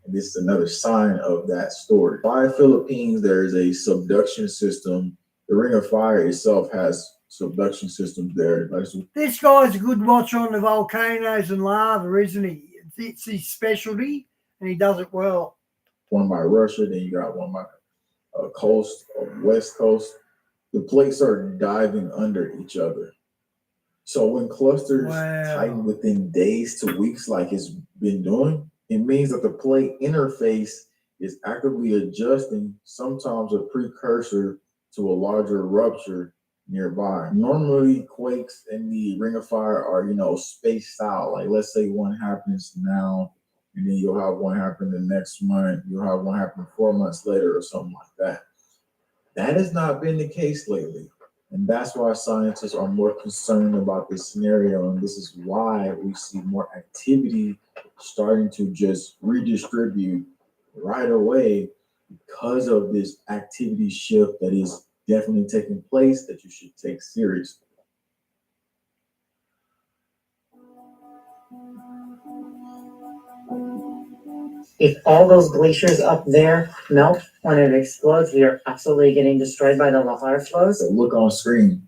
and this is another sign of that story. By Philippines, there is a subduction system. The Ring of Fire itself has subduction systems there. This guy's a good watcher on the volcanoes and lava, isn't he? It's his specialty, and he does it well. One by Russia, then you got one by coast, west coast. The plates are diving under each other. So when clusters tighten within days to weeks like it's been doing, it means that the plate interface is actively adjusting, sometimes a precursor to a larger rupture nearby. Normally quakes in the Ring of Fire are, spaced out. Like let's say one happens now, and then you'll have one happen the next month, you'll have one happen 4 months later or something like that. That has not been the case lately. And that's why scientists are more concerned about this scenario. And this is why we see more activity starting to just redistribute right away because of this activity shift that is definitely taking place that you should take seriously. If all those glaciers up there melt when it explodes, we are absolutely getting destroyed by the lahar flows. So look on screen.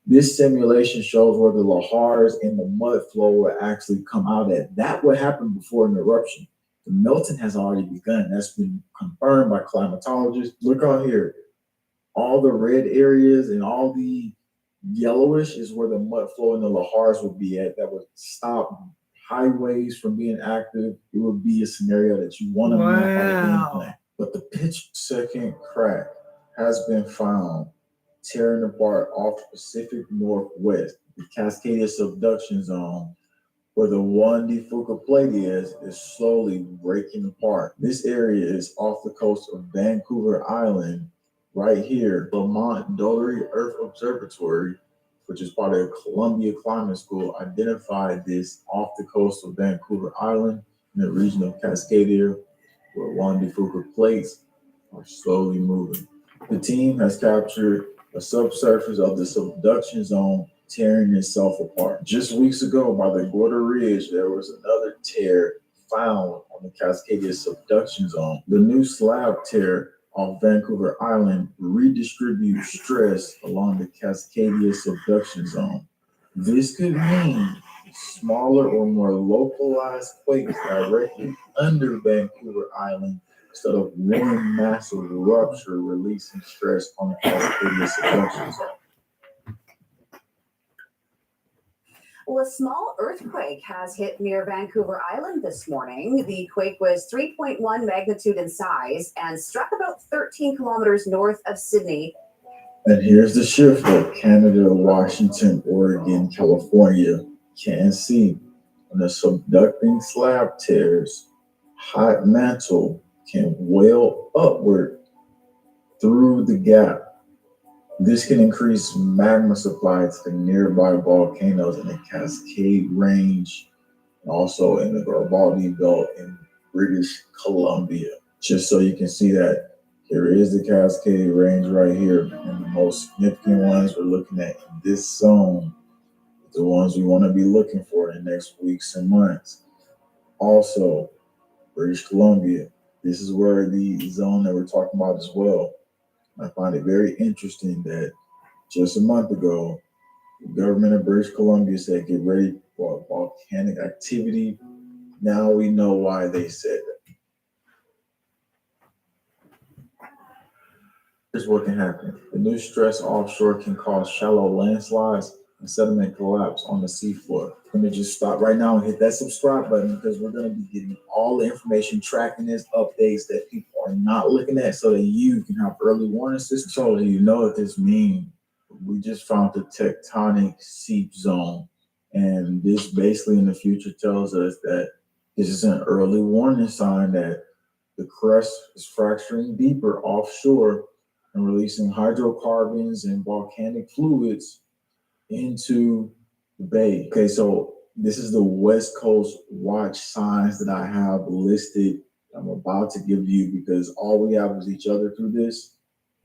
This simulation shows where the lahars and the mud flow will actually come out at. That would happen before an eruption. The melting has already begun. That's been confirmed by climatologists. Look on here. All the red areas and all the yellowish is where the mud flow and the lahars would be at. That would stop highways from being active. It would be a scenario that you want to map on the plan. But the pitch second crack has been found tearing apart off the Pacific Northwest. The Cascadia subduction zone, where the Juan de Fuca plate is slowly breaking apart. This area is off the coast of Vancouver Island, right here. Lamont Doherty Earth Observatory, which is part of Columbia Climate School, identified this off the coast of Vancouver Island in the region of Cascadia, where Juan de Fuca plates are slowly moving. The team has captured a subsurface of the subduction zone tearing itself apart. Just weeks ago, by the Gorda Ridge, there was another tear found on the Cascadia subduction zone. The new slab tear off Vancouver Island redistributes stress along the Cascadia subduction zone. This could mean smaller or more localized quakes directly under Vancouver Island instead of one massive rupture releasing stress on the Cascadia subduction zone. Well, a small earthquake has hit near Vancouver Island this morning. The quake was 3.1 magnitude in size and struck about 13 kilometers north of Sydney. And here's the shift that Canada, Washington, Oregon, California can see. When the subducting slab tears, hot mantle can wail upward through the gap. This can increase magma supply to the nearby volcanoes in the Cascade Range, and also in the Garibaldi Belt in British Columbia. Just so you can see that here is the Cascade Range right here, and the most significant ones we're looking at in this zone, the ones we want to be looking for in the next weeks and months. Also, British Columbia, this is where the zone that we're talking about as well. I find it very interesting that just a month ago, the government of British Columbia said, get ready for volcanic activity. Now we know why they said that. Here's what can happen. The new stress offshore can cause shallow landslides and sediment collapse on the seafloor. Let me just stop right now and hit that subscribe button, because we're going to be getting all the information, tracking this, updates that people are not looking at, so that you can have early warning systems. So you know what this means. We just found the tectonic seep zone, and this basically in the future tells us that this is an early warning sign that the crust is fracturing deeper offshore and releasing hydrocarbons and volcanic fluids into the bay. Okay, so this is the West Coast watch signs that I have listed. I'm about to give you, because all we have is each other through this.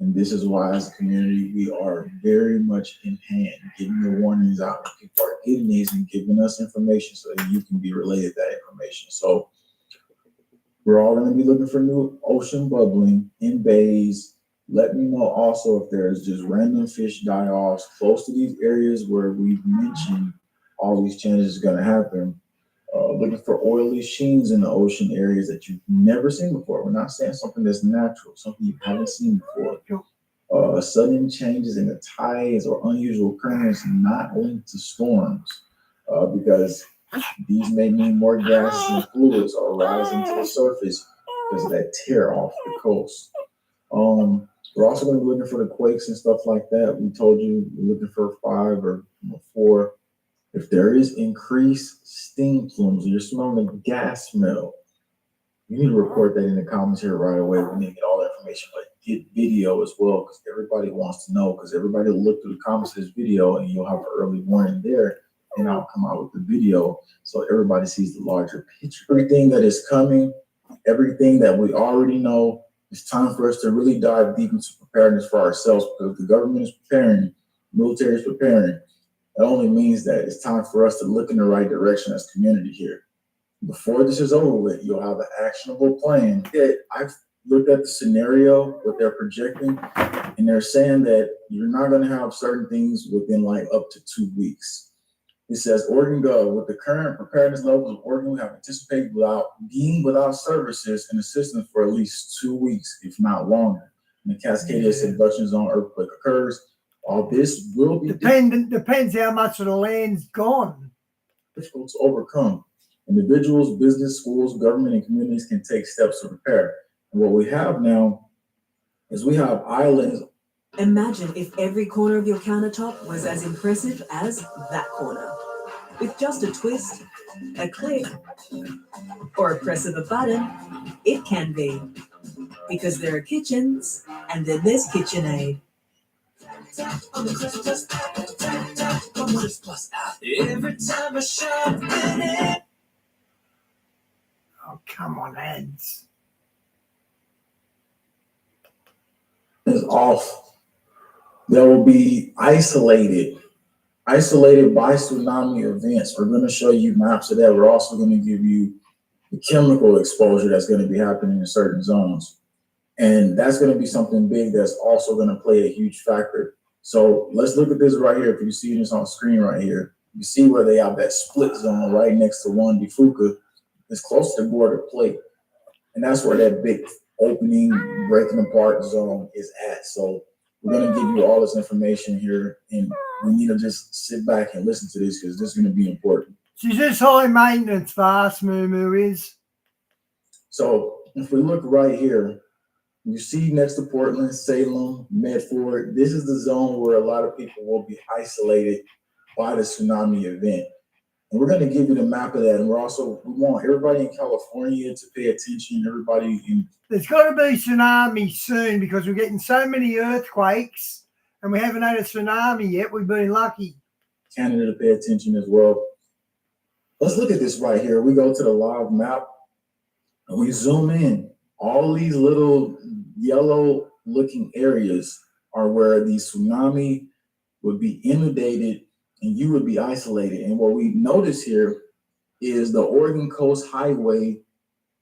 And this is why, as a community, we are very much in hand, getting the warnings out. People are getting these and giving us information so that you can be relayed that information. So we're all going to be looking for new ocean bubbling in bays. Let me know also if there's just random fish die-offs close to these areas where we've mentioned all these changes are going to happen. Looking for oily sheens in the ocean areas that you've never seen before. We're not saying something that's natural, something you haven't seen before. Sudden changes in the tides or unusual currents not linked to storms, because these may mean more gases and fluids are rising to the surface because of that tear off the coast. We're also going to be looking for the quakes and stuff like that. We told you we're looking for 5 or 4. If there is increased steam plumes, or you're smelling a gas smell, you need to report that in the comments here right away. We need to get all the information, but get video as well, because everybody wants to know, because everybody will look through the comments of this video and you'll have an early warning there, and I'll come out with the video so everybody sees the larger picture. Everything that is coming, everything that we already know, it's time for us to really dive deep into preparedness for ourselves, because the government is preparing, military is preparing. That only means that it's time for us to look in the right direction as community here. Before this is over with, you'll have an actionable plan. I've looked at the scenario, what they're projecting, and they're saying that you're not going to have certain things within like up to 2 weeks. It says, Oregon Gov, with the current preparedness levels of Oregon, we have anticipated without services and assistance for at least 2 weeks, if not longer. And the Cascadia subduction zone earthquake occurs. All this will be depends how much of the land's gone. Difficult to overcome. Individuals, business, schools, government, and communities can take steps to prepare. And what we have now is we have islands. Imagine if every corner of your countertop was as impressive as that corner. With just a twist, a click, or a press of a button, it can be. Because there are kitchens, and then there's KitchenAid. Every time I shop in it. Oh, come on, ads. Is off. That will be isolated by tsunami events. We're going to show you maps of that. We're also going to give you the chemical exposure that's going to be happening in certain zones. And that's going to be something big that's also going to play a huge factor. So let's look at this right here. If you see this on screen right here, you see where they have that split zone right next to Juan de Fuca. It's close to the border plate. And that's where that big opening, breaking apart zone is at. So We're going to give you all this information here, and we need to just sit back and listen to this because this is going to be important. She's just high maintenance for us, Moo Moo is. So if we look right here, you see next to Portland, Salem, Medford, this is the zone where a lot of people will be isolated by the tsunami event. And we're going to give you the map of that. And we want everybody in California to pay attention. Everybody in. There's got to be tsunami soon because we're getting so many earthquakes and we haven't had a tsunami yet. We've been lucky. Canada to pay attention as well. Let's look at this right here. We go to the live map and we zoom in. All these little yellow looking areas are where the tsunami would be inundated and you would be isolated. And what we notice here is the Oregon Coast Highway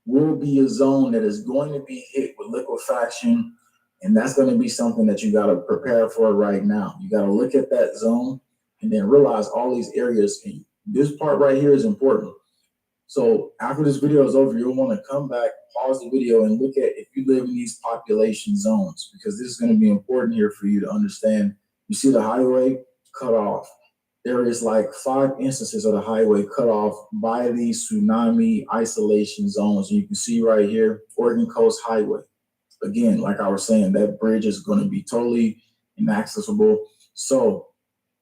will be a zone that is going to be hit with liquefaction. And that's going to be something that you got to prepare for right now. You got to look at that zone and then realize all these areas. This part right here is important. So after this video is over, you'll want to come back, pause the video, and look at if you live in these population zones, because this is going to be important here for you to understand. You see the highway cut off. There is like 5 instances of the highway cut off by these tsunami isolation zones. You can see right here, Oregon Coast Highway. Again, like I was saying, that bridge is going to be totally inaccessible. So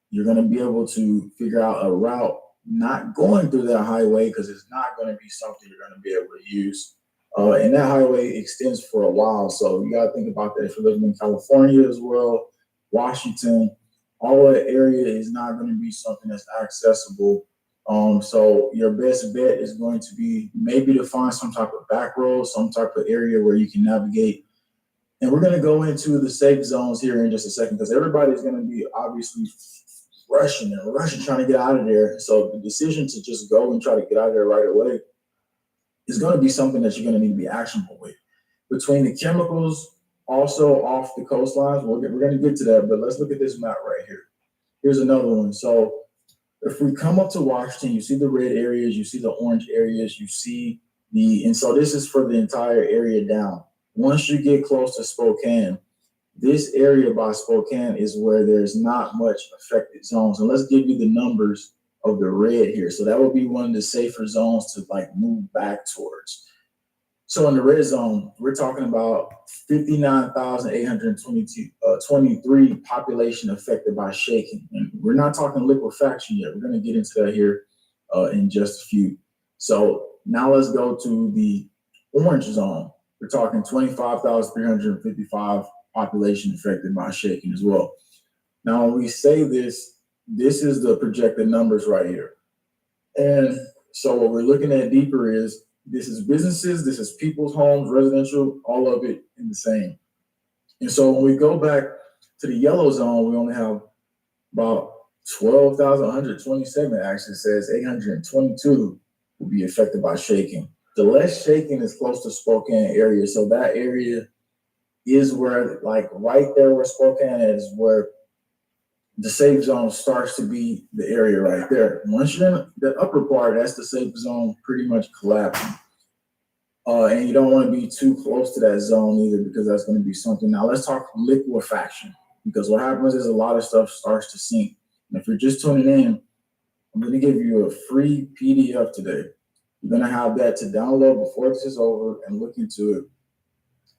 you're going to be able to figure out a route not going through that highway because it's not going to be something you're going to be able to use. And that highway extends for a while. So you got to think about that if you're living in California as well, Washington, all that area is not going to be something that's accessible. So your best bet is going to be maybe to find some type of back road, some type of area where you can navigate. And we're going to go into the safe zones here in just a second because everybody's going to be obviously rushing, trying to get out of there. So the decision to just go and try to get out of there right away is going to be something that you're going to need to be actionable with. Between the chemicals, also off the coastlines, we're going to get to that, but let's look at this map right here. Here's another one. So if we come up to Washington, you see the red areas, you see the orange areas, you see and so this is for the entire area down. Once you get close to Spokane, this area by Spokane is where there's not much affected zones. And let's give you the numbers of the red here. So that would be one of the safer zones to like move back towards. So in the red zone, we're talking about 59,823 population affected by shaking. And we're not talking liquefaction yet. We're going to get into that here in just a few. So now let's go to the orange zone. We're talking 25,355 population affected by shaking as well. Now, when we say this is the projected numbers right here. And so what we're looking at deeper is this is businesses, this is people's homes, residential, all of it in the same. And so when we go back to the yellow zone, we only have about 12,127 actually says 822 will be affected by shaking. The less shaking is close to Spokane area. So that area is where, like right there where Spokane is, where the safe zone starts to be the area right there. Once you're in the upper part, that's the safe zone pretty much collapsing. And you don't want to be too close to that zone either because that's going to be something. Now let's talk liquefaction, because what happens is a lot of stuff starts to sink. And if you're just tuning in, I'm going to give you a free PDF today. You're going to have that to download before this is over and look into it.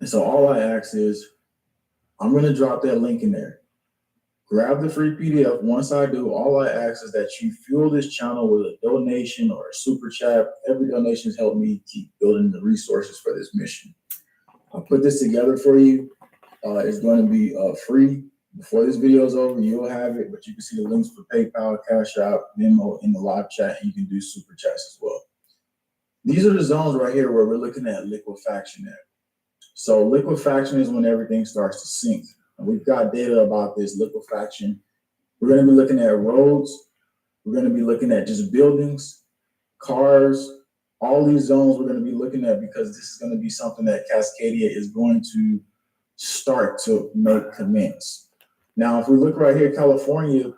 And so all I ask is, I'm going to drop that link in there. Grab the free PDF. Once I do, all I ask is that you fuel this channel with a donation or a super chat. Every donation has helped me keep building the resources for this mission. I'll put this together for you. It's going to be free. Before this video is over, you'll have it, but you can see the links for PayPal, Cash App, Venmo in the live chat, and you can do super chats as well. These are the zones right here where we're looking at liquefaction at. So liquefaction is when everything starts to sink. And we've got data about this liquefaction. We're going to be looking at roads. We're going to be looking at just buildings, cars, all these zones we're going to be looking at because this is going to be something that Cascadia is going to start to make commence. Now, if we look right here, California,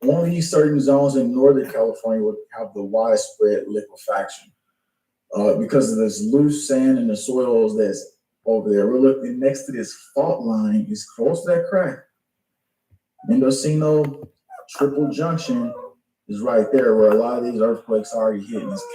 only certain zones in Northern California would have the widespread liquefaction because of this loose sand and the soils that's over there. We're looking next to this fault line is close to that crack. Mendocino Triple Junction is right there where a lot of these earthquakes are already hitting. It's